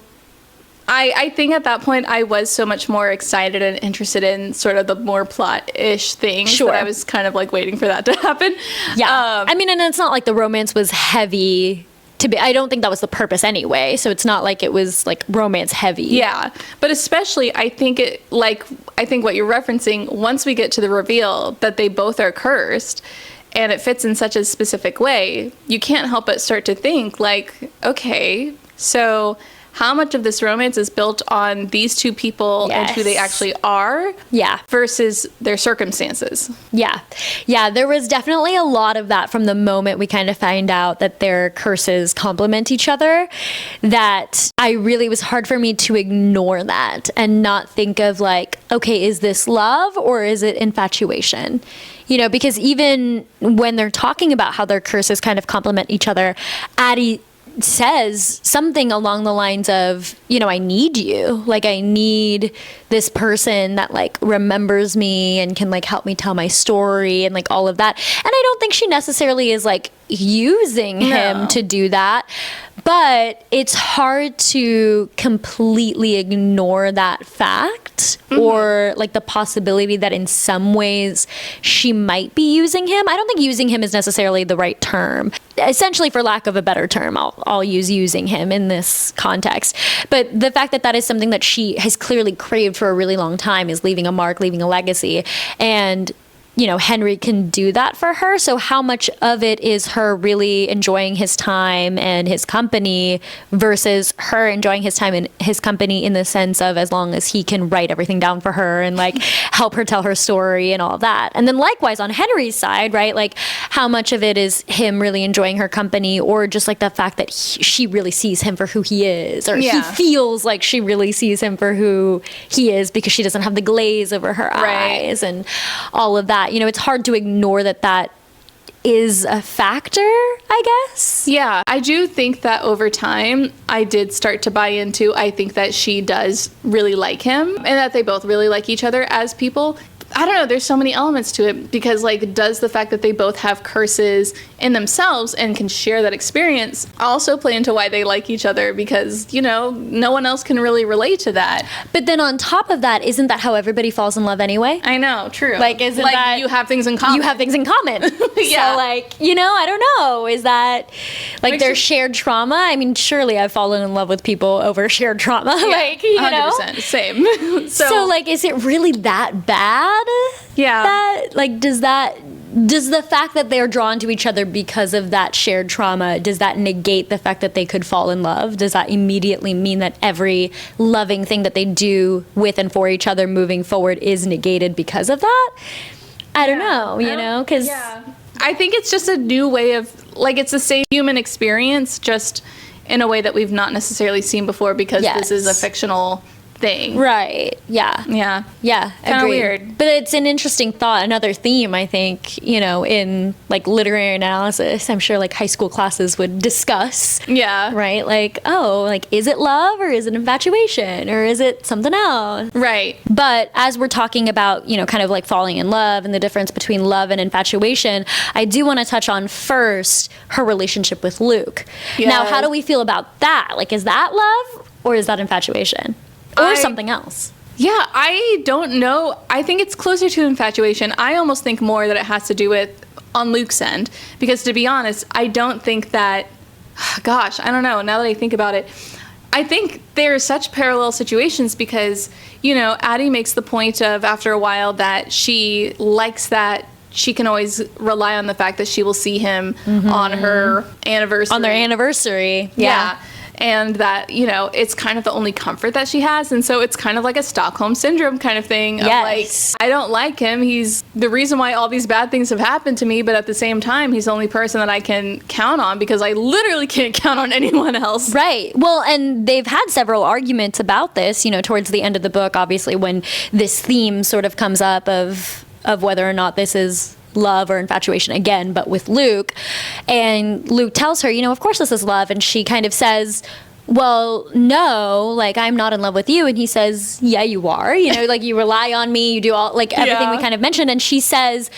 I think at that point I was so much more excited and interested in sort of the more plot-ish things that I was kind of like waiting for that to happen. Yeah. I mean, and it's not like the romance was heavy to be, I don't think that was the purpose anyway. So it's not like it was like romance heavy. Yeah. But especially I think what you're referencing, once we get to the reveal that they both are cursed, and it fits in such a specific way, you can't help but start to think, like, okay, so how much of this romance is built on these two people and who they actually are versus their circumstances? Yeah, there was definitely a lot of that from the moment we kind of find out that their curses complement each other, that it was hard for me to ignore that and not think of, like, okay, is this love or is it infatuation? You know, because even when they're talking about how their curses kind of complement each other, Addie says something along the lines of, you know, I need you. Like, I need this person that, like, remembers me and can, like, help me tell my story and, like, all of that. And I don't think she necessarily is, like, using him to do that. But it's hard to completely ignore that fact or like the possibility that in some ways she might be using him. I don't think using him is necessarily the right term. Essentially, for lack of a better term, I'll use using him in this context. But the fact that that is something that she has clearly craved for a really long time is leaving a mark, leaving a legacy. And you know, Henry can do that for her. So how much of it is her really enjoying his time and his company versus her enjoying his time and his company in the sense of as long as he can write everything down for her and like help her tell her story and all of that. And then likewise on Henry's side, right? Like how much of it is him really enjoying her company or just like the fact that she really sees him for who he is or he feels like she really sees him for who he is because she doesn't have the glaze over her eyes and all of that. You know, it's hard to ignore that is a factor, I guess. Yeah, I do think that over time, I did start to buy into, I think that she does really like him and that they both really like each other as people. I don't know, there's so many elements to it because, like, does the fact that they both have curses in themselves and can share that experience also play into why they like each other because, you know, no one else can really relate to that. But then on top of that, isn't that how everybody falls in love anyway? I know, true. Like, isn't like that... you have things in common. You have things in common. Yeah. So, like, you know, I don't know. Is that, like, their shared trauma? I mean, surely I've fallen in love with people over shared trauma. Yeah, like, you 100%. know? Same. So, like, is it really that bad? Yeah. That, like, does the fact that they're drawn to each other because of that shared trauma, does that negate the fact that they could fall in love? Does that immediately mean that every loving thing that they do with and for each other moving forward is negated because of that? I don't know, you know, because... Yeah. I think it's just a new way of, like, it's the same human experience, just in a way that we've not necessarily seen before because this is a fictional thing. Right. Yeah. Yeah. Yeah. Kind of weird. But it's an interesting thought, another theme, I think, you know, in like literary analysis, I'm sure like high school classes would discuss. Yeah. Right? Like, oh, like, is it love or is it infatuation or is it something else? Right. But as we're talking about, you know, kind of like falling in love and the difference between love and infatuation, I do want to touch on first her relationship with Luke. Yes. Now, how do we feel about that? Like, is that love or is that infatuation? Or something else? Yeah, I don't know. I think it's closer to infatuation. I almost think more that it has to do with on Luke's end. Because to be honest, I don't think that, gosh, I don't know. Now that I think about it, I think there are such parallel situations because, you know, Addie makes the point of after a while that she likes that she can always rely on the fact that she will see him on her anniversary. On their anniversary. Yeah. And that, you know, it's kind of the only comfort that she has. And so it's kind of like a Stockholm Syndrome kind of thing. Of like, I don't like him. He's the reason why all these bad things have happened to me. But at the same time, he's the only person that I can count on because I literally can't count on anyone else. Right. Well, and they've had several arguments about this, you know, towards the end of the book, obviously, when this theme sort of comes up of whether or not this is love or infatuation again, but with Luke. And Luke tells her, you know, of course this is love. And she kind of says, well, no, like, I'm not in love with you. And he says, yeah, you are. You know, like, you rely on me, you do all, like, everything we kind of mentioned. And she says,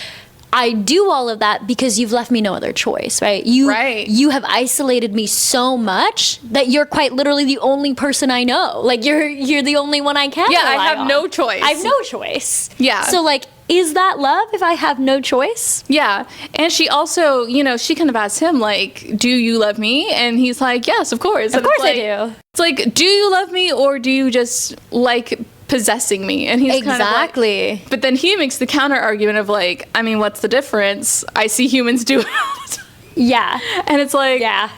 I do all of that because you've left me no other choice, right? You have isolated me so much that you're quite literally the only person I know. Like, you're the only one I can rely I have on. no choice. I have no choice. Yeah. So, like, is that love if I have no choice? Yeah. And she also, you know, she kind of asks him, like, do you love me? And he's like, yes, of course. Of course I do. It's like, do you love me or do you just like possessing me? And he's kind of like, but then he makes the counter argument of like, I mean, what's the difference? I see humans do it all the time. Yeah. And it's like, yeah,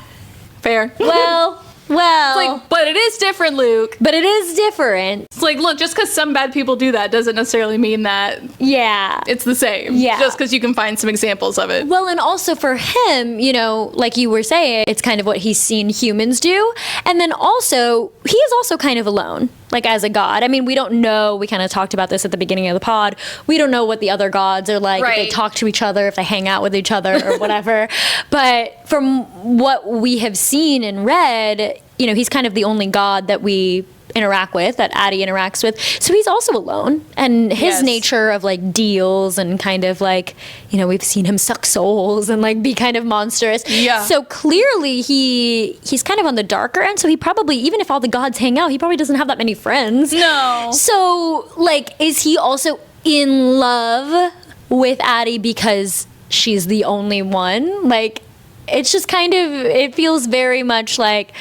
fair. Well, it's like, but it is different, Luke. But it is different. It's like, look, just because some bad people do that doesn't necessarily mean that it's the same. Yeah. Just because you can find some examples of it. Well, and also for him, you know, like you were saying, it's kind of what he's seen humans do. And then also, he is also kind of alone, like as a god. I mean, we don't know, we kind of talked about this at the beginning of the pod, we don't know what the other gods are like, if they talk to each other, if they hang out with each other or whatever. But from what we have seen and read, you know, he's kind of the only god that we interact with, that Addie interacts with. So he's also alone. And his nature of like deals and kind of like, you know, we've seen him suck souls and like be kind of monstrous. Yeah. So clearly he's kind of on the darker end. So he probably, even if all the gods hang out, he probably doesn't have that many friends. No. So like, is he also in love with Addie because she's the only one? Like, it's just kind of, it feels very much like,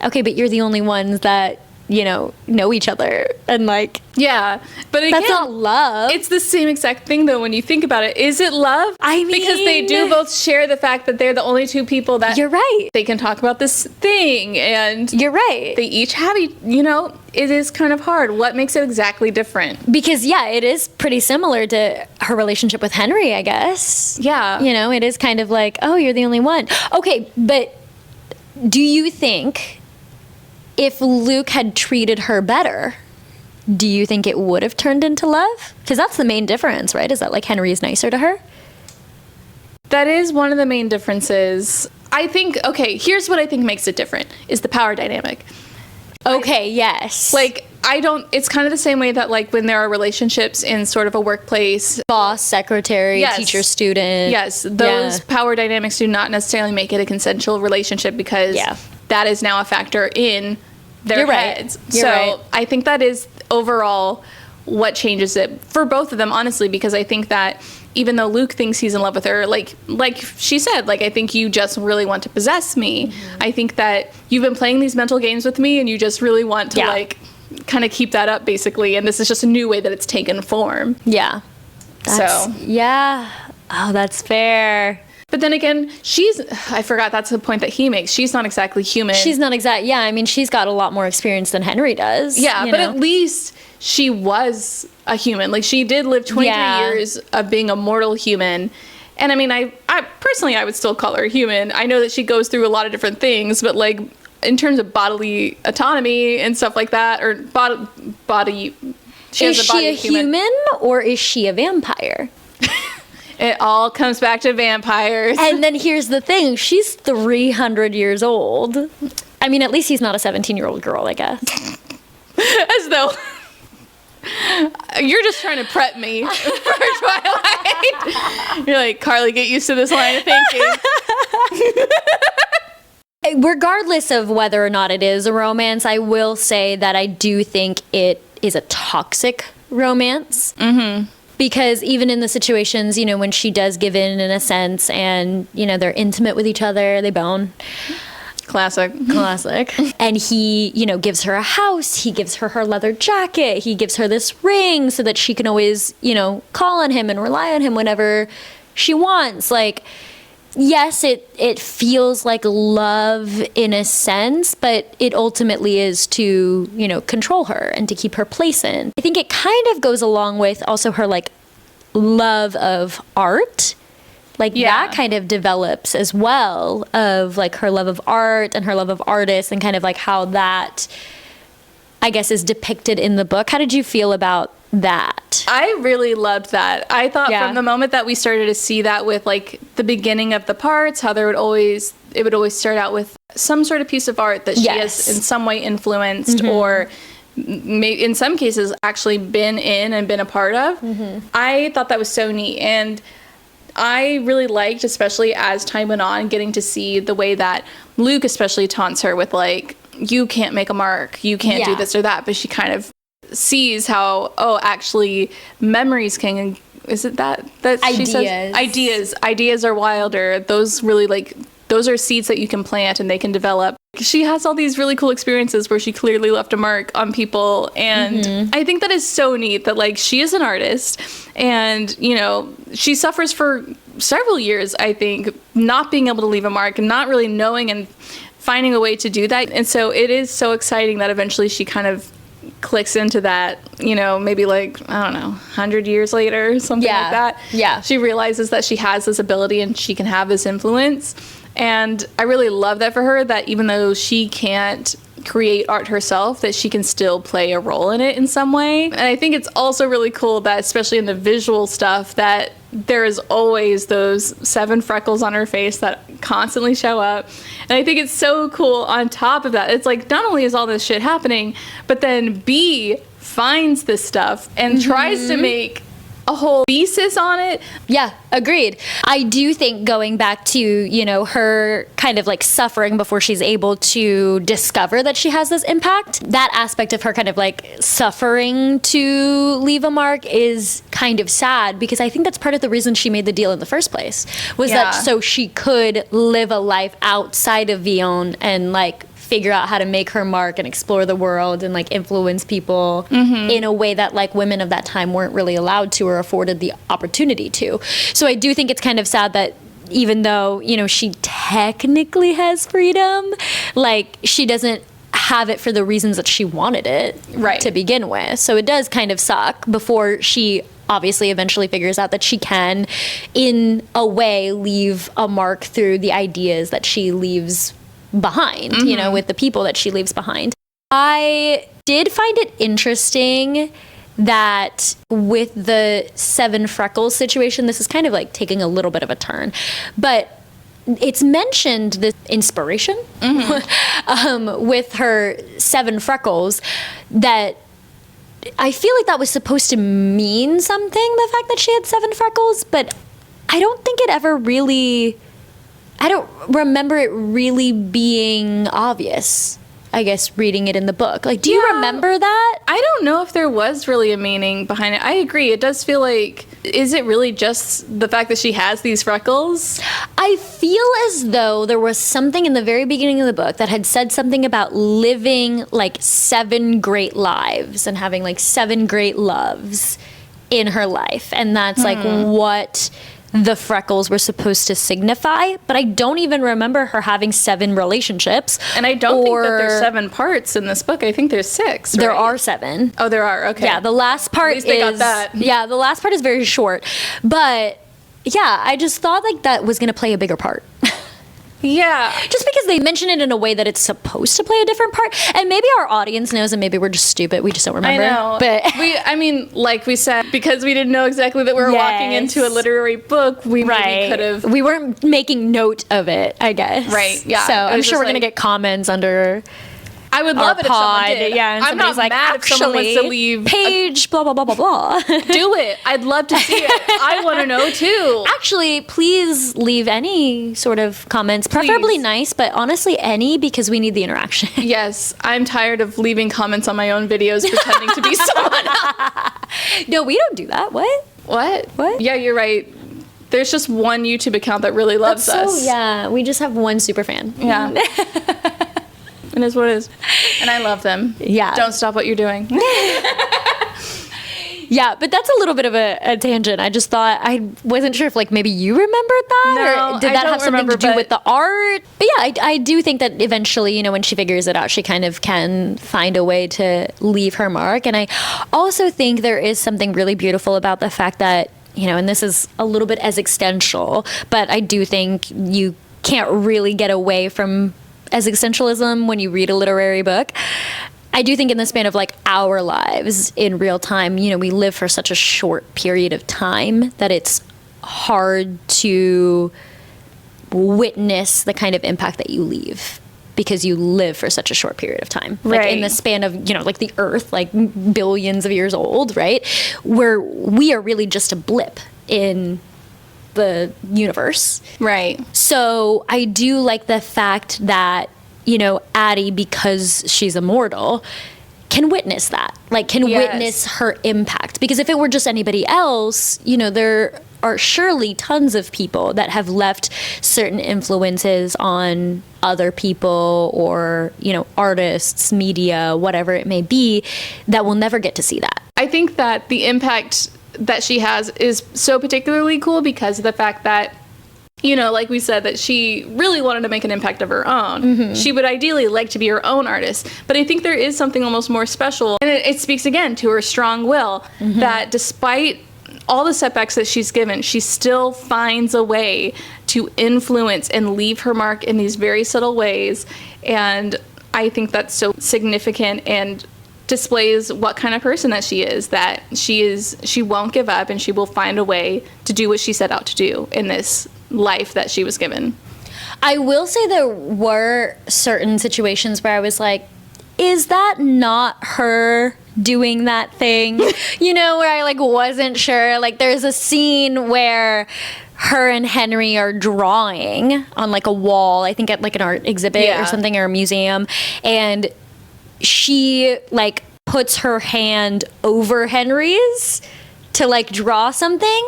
okay, but you're the only ones that, you know each other, and like, yeah, but again, that's not love. It's the same exact thing though when you think about it. Is it love? I mean, because they do both share the fact that they're the only two people that you're right, they can talk about this thing, and you're right, they each have, you know, it is kind of hard. What makes it exactly different? Because yeah, it is pretty similar to her relationship with Henry, I guess. Yeah, you know, it is kind of like, oh, you're the only one. Okay, but do you think if Luke had treated her better, do you think it would have turned into love? Because that's the main difference, right? Is that like Henry is nicer to her? That is one of the main differences. I think, okay, here's what I think makes it different, is the power dynamic. Okay, yes. Like, it's kind of the same way that like when there are relationships in sort of a workplace. Boss, secretary, teacher, student. Yes, those power dynamics do not necessarily make it a consensual relationship because that is now a factor in their heads. You're right. I think that is overall what changes it for both of them, honestly, because I think that even though Luke thinks he's in love with her, like she said, like, I think you just really want to possess me. Mm-hmm. I think that you've been playing these mental games with me and you just really want to like kind of keep that up, basically, and this is just a new way that it's taken form. Yeah. Oh, that's fair. But then again, I forgot, that's the point that he makes. She's not exactly human. She's not yeah, I mean, she's got a lot more experience than Henry does. Yeah, but at least she was a human. Like, she did live 23 years of being a mortal human. And I mean, I personally, I would still call her human. I know that she goes through a lot of different things, but like, in terms of bodily autonomy and stuff like that, or body, is she a human or is she a vampire? It all comes back to vampires. And then here's the thing. She's 300 years old. I mean, at least he's not a 17-year-old girl, I guess. As though you're just trying to prep me for Twilight. You're like, Carly, get used to this line of thinking. Regardless of whether or not it is a romance, I will say that I do think it is a toxic romance. Mm-hmm. Because even in the situations, you know, when she does give in a sense and, you know, they're intimate with each other, they bone. Classic. And he, you know, gives her a house. He gives her leather jacket. He gives her this ring so that she can always, you know, call on him and rely on him whenever she wants. Like, yes, it feels like love in a sense, but it ultimately is to, you know, control her and to keep her place in. I think it kind of goes along with also her, like, love of art. Like, that kind of develops as well, of, like, her love of art and her love of artists and kind of, like, how that, I guess, is depicted in the book. How did you feel about that? I really loved that. I thought from the moment that we started to see that with like the beginning of the parts, how it would always start out with some sort of piece of art that she has in some way influenced or in some cases actually been in and been a part of. Mm-hmm. I thought that was so neat, and I really liked, especially as time went on, getting to see the way that Luke especially taunts her with like, you can't make a mark, you can't do this or that, but she kind of sees how, actually memories can, is it that she says? Ideas are wilder. Those really, like, those are seeds that you can plant and they can develop. She has all these really cool experiences where she clearly left a mark on people, and I think that is so neat that, like, she is an artist and, you know, she suffers for several years, I think, not being able to leave a mark and not really knowing and finding a way to do that. And so it is so exciting that eventually she kind of clicks into that, you know, maybe like, I don't know, 100 years later, something like that. Yeah. She realizes that she has this ability and she can have this influence. And I really love that for her, that even though she can't create art herself, that she can still play a role in it in some way. And I think it's also really cool that, especially in the visual stuff, that there is always those 7 freckles on her face that constantly show up. And I think it's so cool on top of that. It's like, not only is all this shit happening, but then B finds this stuff and tries to make a whole thesis on it. Yeah, agreed. I do think going back to, you know, her kind of like suffering before she's able to discover that she has this impact, that aspect of her kind of like suffering to leave a mark is kind of sad, because I think that's part of the reason she made the deal in the first place, was that so she could live a life outside of Vion and like figure out how to make her mark and explore the world and like influence people in a way that like women of that time weren't really allowed to or afforded the opportunity to. So I do think it's kind of sad that even though, you know, she technically has freedom, like she doesn't have it for the reasons that she wanted it to begin with. So it does kind of suck before she obviously eventually figures out that she can in a way leave a mark through the ideas that she leaves behind, you know, with the people that she leaves behind. I did find it interesting that with the 7 freckles situation, this is kind of like taking a little bit of a turn, but it's mentioned the inspiration with her 7 freckles, that I feel like that was supposed to mean something, the fact that she had 7 freckles, but I don't think it ever really, I don't remember it really being obvious, I guess, reading it in the book. Like, do you remember that? I don't know if there was really a meaning behind it. I agree. It does feel like, is it really just the fact that she has these freckles? I feel as though there was something in the very beginning of the book that had said something about living like 7 great lives and having like 7 great loves in her life. And that's like what the freckles were supposed to signify, but I don't even remember her having 7 relationships. And I don't think that there's 7 parts in this book. I think there's 6. There right? are 7. Oh, there are. Okay. Yeah, the last part At least they got that. Yeah, the last part is very short, but yeah, I just thought like that was going to play a bigger part. Yeah. Just because they mention it in a way that it's supposed to play a different part. And maybe our audience knows and maybe we're just stupid. We just don't remember. I know. But I mean, like we said, because we didn't know exactly that we were walking into a literary book, we maybe could have. We weren't making note of it, I guess. Right, yeah. So I'm sure we're like, going to get comments under I would love it if someone did. Yeah, and I'm not like, mad if someone wants to leave page, blah, blah, blah, blah, blah. Do it. I'd love to see it. I want to know too. Actually, please leave any sort of comments, preferably nice, but honestly any, because we need the interaction. Yes, I'm tired of leaving comments on my own videos pretending to be someone else. No, we don't do that. What? What? Yeah, you're right. There's just one YouTube account that really loves us. So, yeah, we just have one super fan. Yeah. It is what it is. And I love them. Yeah. Don't stop what you're doing. Yeah, but that's a little bit of a tangent. I just thought, I wasn't sure if like maybe you remembered that, No, or did I that don't have something remember, to do but- with the art? But yeah, I do think that eventually, you know, when she figures it out, she kind of can find a way to leave her mark. And I also think there is something really beautiful about the fact that, you know, and this is a little bit existential, but I do think you can't really get away from existentialism when you read a literary book. I do think in the span of like our lives in real time, you know, we live for such a short period of time that it's hard to witness the kind of impact that you leave because you live for such a short period of time. Like in the span of, you know, like the earth, like billions of years old, right? Where we are really just a blip in the universe. Right. So I do like the fact that, you know, Addie, because she's immortal, can witness that. Like, can witness her impact. Because if it were just anybody else, you know, there are surely tons of people that have left certain influences on other people or, you know, artists, media, whatever it may be, that will never get to see that. I think that the impact that she has is so particularly cool because of the fact that, you know, like we said, that she really wanted to make an impact of her own. Mm-hmm. She would ideally like to be her own artist. But I think there is something almost more special. And it speaks again to her strong will, that despite all the setbacks that she's given, she still finds a way to influence and leave her mark in these very subtle ways. And I think that's so significant and displays what kind of person that she is, that she won't give up and she will find a way to do what she set out to do in this life that she was given. I will say there were certain situations where I was like, is that not her doing that thing? You know, where I like wasn't sure. Like there's a scene where her and Henry are drawing on like a wall, I think at like an art exhibit or something, or a museum, and she like puts her hand over Henry's to like draw something.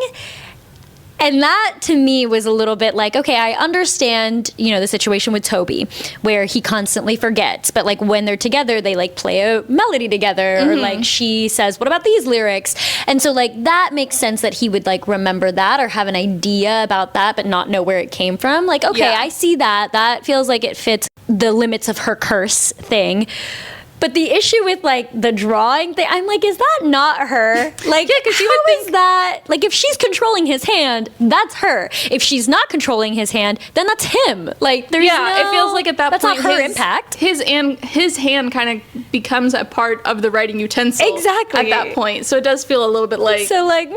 And that to me was a little bit like, okay, I understand, you know, the situation with Toby where he constantly forgets, but like when they're together, they like play a melody together, or like she says, what about these lyrics? And so like that makes sense that he would like remember that or have an idea about that, but not know where it came from. Like, okay, I see that. That feels like it fits the limits of her curse thing. But the issue with like the drawing thing, I'm like, is that not her? Like, yeah, because you would think that, like, if she's controlling his hand, that's her. If she's not controlling his hand, then that's him. Like, there's it feels like at that that's point not her impact. His hand kind of becomes a part of the writing utensil. Exactly. At that point, so it does feel a little bit like. So like,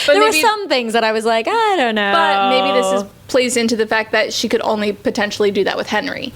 there were some things that I was like, I don't know. But maybe this plays into the fact that she could only potentially do that with Henry.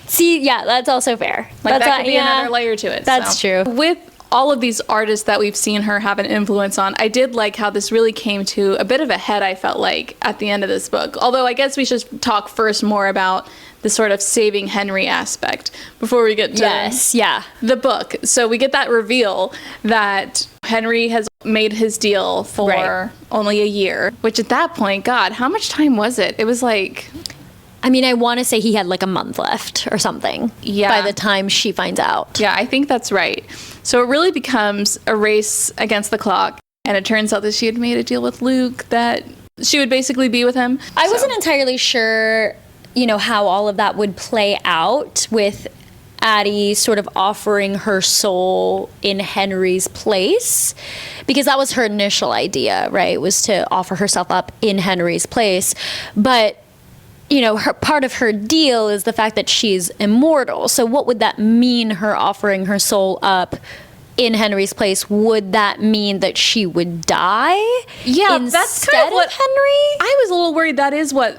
See, yeah, that's also fair. Like that could be another layer to it. That's true. With all of these artists that we've seen her have an influence on, I did like how this really came to a bit of a head, I felt like, at the end of this book. Although I guess we should talk first more about the sort of saving Henry aspect before we get to the book. So we get that reveal that Henry has made his deal for only a year, which at that point, God, how much time was it? It was like... I mean, I want to say he had like a month left or something by the time she finds out. Yeah, I think that's right. So it really becomes a race against the clock. And it turns out that she had made a deal with Luke that she would basically be with him. I wasn't entirely sure, you know, how all of that would play out with Addie sort of offering her soul in Henry's place, because that was her initial idea, right? Was to offer herself up in Henry's place. But you know, part of her deal is the fact that she's immortal. So what would that mean, her offering her soul up in Henry's place? Would that mean that she would die? Yeah, that's kind of what Henry? I was a little worried that is what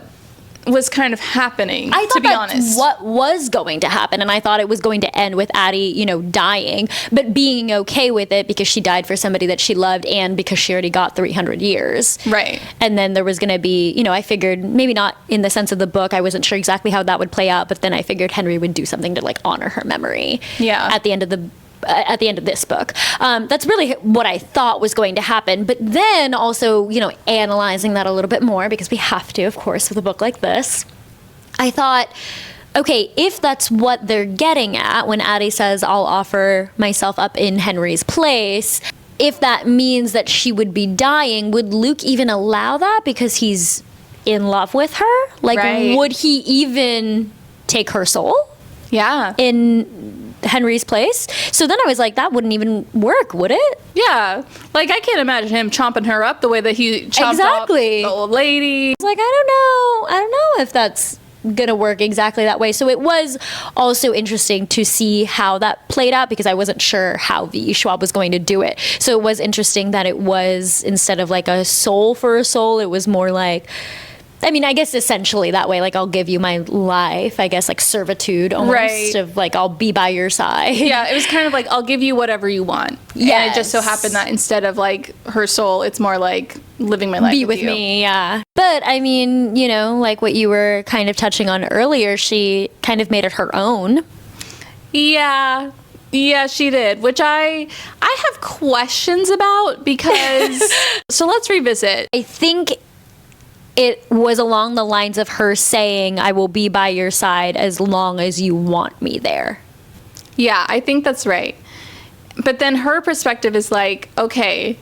was kind of happening, I thought to be that's honest. What was going to happen, and I thought it was going to end with Addie, you know, dying, but being okay with it because she died for somebody that she loved and because she already got 300 years. Right. And then there was going to be, you know, I figured maybe not in the sense of the book, I wasn't sure exactly how that would play out, but then I figured Henry would do something to like honor her memory. Yeah. At the end of this book. That's really what I thought was going to happen. But then also, you know, analyzing that a little bit more, because we have to, of course, with a book like this, I thought, okay, if that's what they're getting at when Addie says, I'll offer myself up in Henry's place, if that means that she would be dying, would Luke even allow that because he's in love with her? Like, would he even take her soul? Yeah. In Henry's place? So then I was like, that wouldn't even work, would it? Yeah. Like, I can't imagine him chomping her up the way that he chomped up the old lady. I was like, I don't know if that's gonna work exactly that way. So it was also interesting to see how that played out, because I wasn't sure how V. Schwab was going to do it. So it was interesting that it was, instead of like a soul for a soul, it was more like, I mean, I guess essentially that way, like, I'll give you my life, I guess, like servitude almost, of like, I'll be by your side. Yeah, it was kind of like, I'll give you whatever you want. Yeah. And it just so happened that instead of like her soul, it's more like living my life with you. Me, yeah. But I mean, you know, like what you were kind of touching on earlier, she kind of made it her own. Yeah. Yeah, she did, which I have questions about, because so let's revisit. I think it was along the lines of her saying, I will be by your side as long as you want me there. Yeah, I think that's right. But then her perspective is like, okay,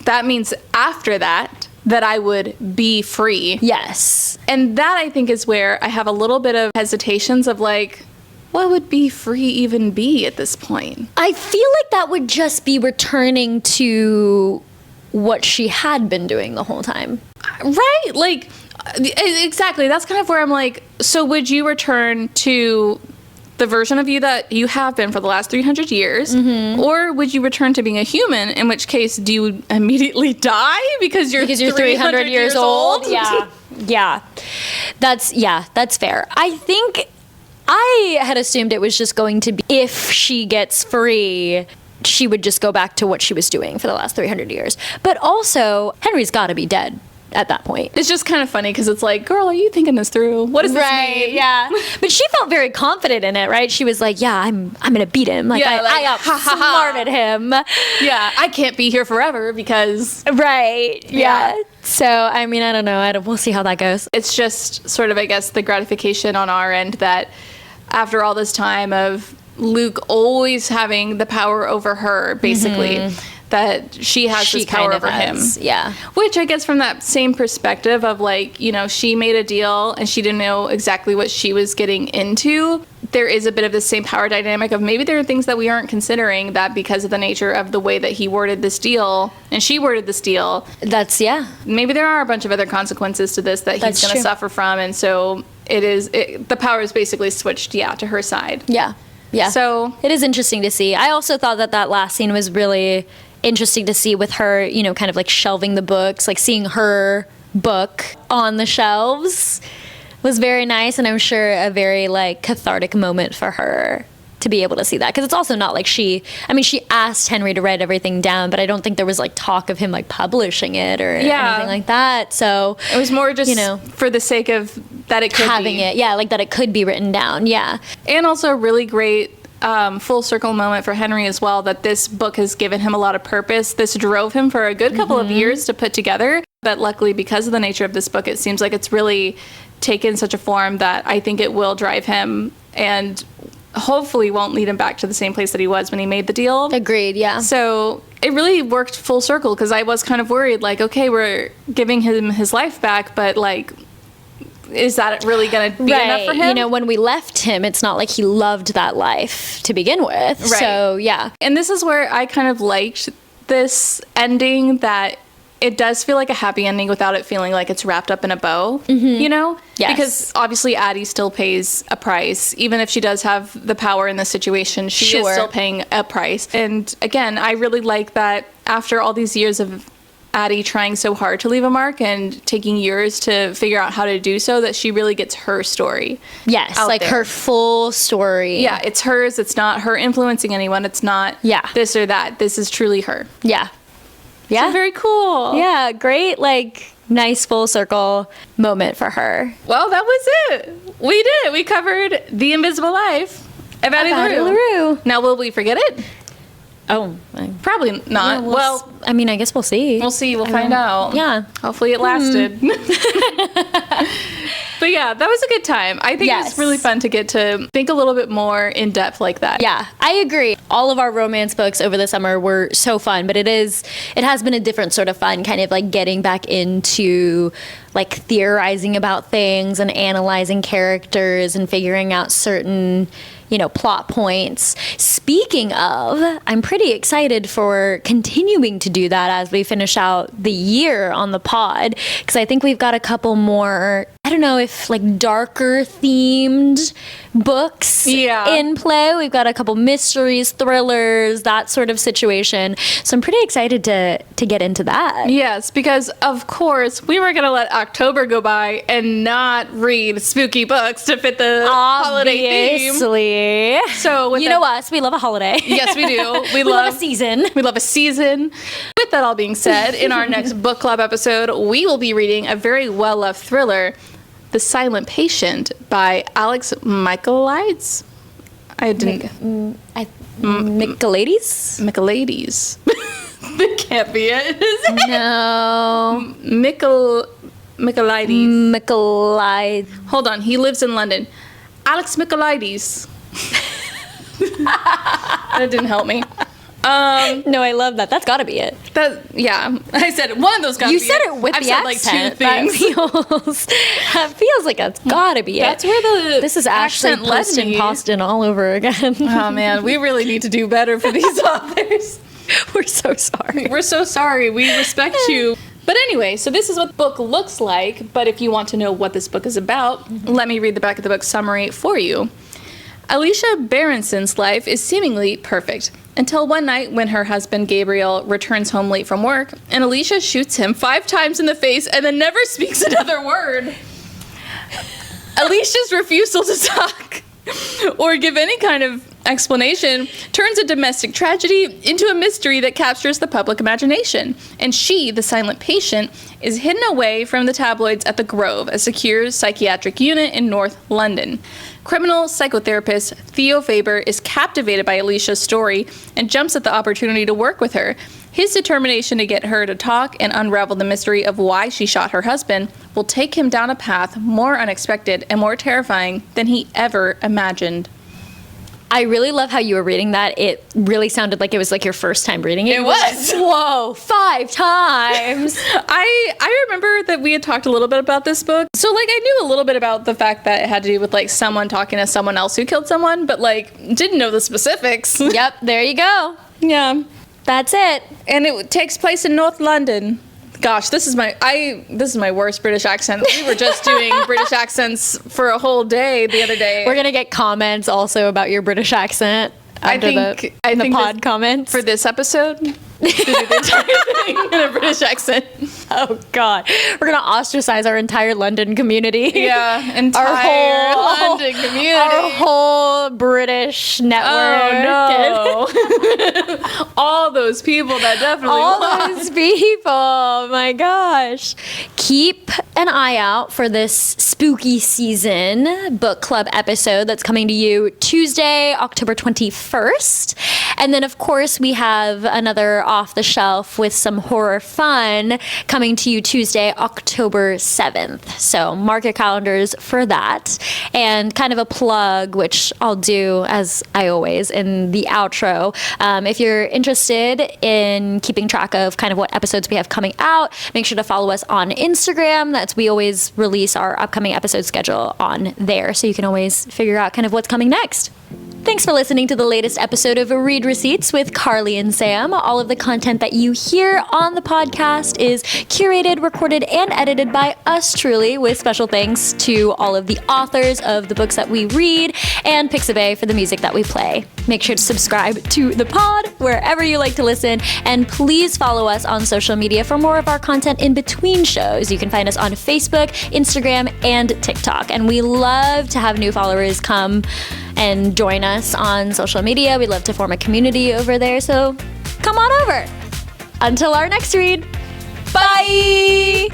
that means after that I would be free. Yes. And that, I think, is where I have a little bit of hesitations of like, what would be free even be at this point? I feel like that would just be returning to what she had been doing the whole time. Right? Like, exactly. That's kind of where I'm like, so would you return to the version of you that you have been for the last 300 years? Or would you return to being a human, in which case do you immediately die because you're 300 years old? Yeah. That's fair. I think I had assumed it was just going to be, if she gets free, she would just go back to what she was doing for the last 300 years. But also, Henry's got to be dead at that point. It's just kind of funny because it's like, girl, are you thinking this through? What does this mean? Yeah. But she felt very confident in it, right? She was like, yeah, I'm going to beat him. Like, I outsmarted him. Yeah, I can't be here forever because... Right. Yeah. So, I mean, I don't know. We'll see how that goes. It's just sort of, I guess, the gratification on our end that after all this time of Luke always having the power over her, basically, that she has this power over him. Yeah. Which I guess from that same perspective of like, you know, she made a deal and she didn't know exactly what she was getting into. There is a bit of the same power dynamic of maybe there are things that we aren't considering that because of the nature of the way that he worded this deal and she worded this deal. Maybe there are a bunch of other consequences to this that he's going to suffer from. And so the power is basically switched, to her side. Yeah. Yeah. So it is interesting to see. I also thought that last scene was really interesting to see with her, you know, kind of like shelving the books, like seeing her book on the shelves was very nice. And I'm sure a very like cathartic moment for her to be able to see that. Because it's also not like she asked Henry to write everything down, but I don't think there was like talk of him like publishing it or anything like that. So it was more just, you know, for the sake of that it could having it. Yeah, like that it could be written down. Yeah. And also a really great full circle moment for Henry as well, that this book has given him a lot of purpose. This drove him for a good couple of years to put together. But luckily, because of the nature of this book, it seems like it's really taken such a form that I think it will drive him and hopefully won't lead him back to the same place that he was when he made the deal. Agreed, yeah. So it really worked full circle because I was kind of worried, like, okay, we're giving him his life back, but like, is that really going to be enough for him? You know, when we left him, it's not like he loved that life to begin with. Right. So, yeah. And this is where I kind of liked this ending, that it does feel like a happy ending without it feeling like it's wrapped up in a bow, you know? Yes. Because obviously Addie still pays a price. Even if she does have the power in this situation, she is still paying a price. And again, I really like that after all these years of Addie trying so hard to leave a mark and taking years to figure out how to do so, that she really gets her story. Yes, like there. Her full story. Yeah, it's hers. It's not her influencing anyone. It's not this or that. This is truly her. Yeah. Yeah. So very cool. Yeah, great, like, nice full circle moment for her. Well, that was it. We did it. We covered The Invisible Life of Addie LaRue. Now, will we forget it? Oh, probably not. Yeah, well, I mean, I guess we'll see. We'll see. We'll find out. Yeah. Hopefully it lasted. But yeah, that was a good time. I think it was really fun to get to think a little bit more in depth like that. Yeah, I agree. All of our romance books over the summer were so fun, but it has been a different sort of fun, kind of like getting back into like theorizing about things and analyzing characters and figuring out certain, you know, plot points. Speaking of, I'm pretty excited for continuing to do that as we finish out the year on the pod, because I think we've got a couple more, I don't know if like darker themed books in play. We've got a couple mysteries, thrillers, that sort of situation. So I'm pretty excited to get into that. Yes, because of course we were going to let October go by and not read spooky books to fit the holiday theme. So you know us, we love a holiday. Yes, we do. We love a season. We love a season. With that all being said, in our next book club episode, we will be reading a very well-loved thriller, The Silent Patient by Alex Michaelides. Michaelides? Michaelides. That can't be it, is it? No. Michaelides. Hold on, he lives in London. Alex Michaelides. That didn't help me. No, I love that. That's got to be it. I said one of those got to be it. You said it with the accent. I've said like 2 things. That feels like that's got to be it. That's where this is Ashley Poston all over again. Oh man, we really need to do better for these authors. We're so sorry. We're so sorry. We respect you. But anyway, so this is what the book looks like. But if you want to know what this book is about, let me read the back of the book summary for you. Alicia Berenson's life is seemingly perfect until one night when her husband Gabriel returns home late from work and Alicia shoots him 5 times in the face and then never speaks another word. Alicia's refusal to talk or give any kind of explanation turns a domestic tragedy into a mystery that captures the public imagination. And she, the silent patient, is hidden away from the tabloids at the Grove, a secure psychiatric unit in North London. Criminal psychotherapist Theo Faber is captivated by Alicia's story and jumps at the opportunity to work with her. His determination to get her to talk and unravel the mystery of why she shot her husband will take him down a path more unexpected and more terrifying than he ever imagined. I really love how you were reading that. It really sounded like it was like your first time reading it. It was. Like, whoa, 5 times. I remember that we had talked a little bit about this book. So, like, I knew a little bit about the fact that it had to do with, like, someone talking to someone else who killed someone, but, like, didn't know the specifics. Yep, there you go. Yeah. That's it. And it takes place in North London. Gosh, this is my worst British accent. We were just doing British accents for a whole day the other day. We're gonna get comments also about your British accent under the pod comments for this episode. To do the entire thing in a British accent. Oh God, we're gonna ostracize our entire London community. Yeah, entire London community. Our whole British network. Oh no! All those people that definitely. All those people. Oh my gosh. Keep an eye out for this spooky season book club episode that's coming to you Tuesday, October 21st, and then of course we have another off the shelf with some horror fun coming to you Tuesday, October 7th. So mark your calendars for that. And kind of a plug, which I'll do as I always in the outro. If you're interested in keeping track of kind of what episodes we have coming out, make sure to follow us on Instagram. We always release our upcoming episode schedule on there. So you can always figure out kind of what's coming next. Thanks for listening to the latest episode of Read Receipts with Carly and Sam. All of the content that you hear on the podcast is curated, recorded, and edited by us truly, with special thanks to all of the authors of the books that we read and Pixabay for the music that we play. Make sure to subscribe to the pod wherever you like to listen, and please follow us on social media for more of our content in between shows. You can find us on Facebook, Instagram, and TikTok, and we love to have new followers come and join us on social media. We'd love to form a community over there, so come on over. Until our next read, bye!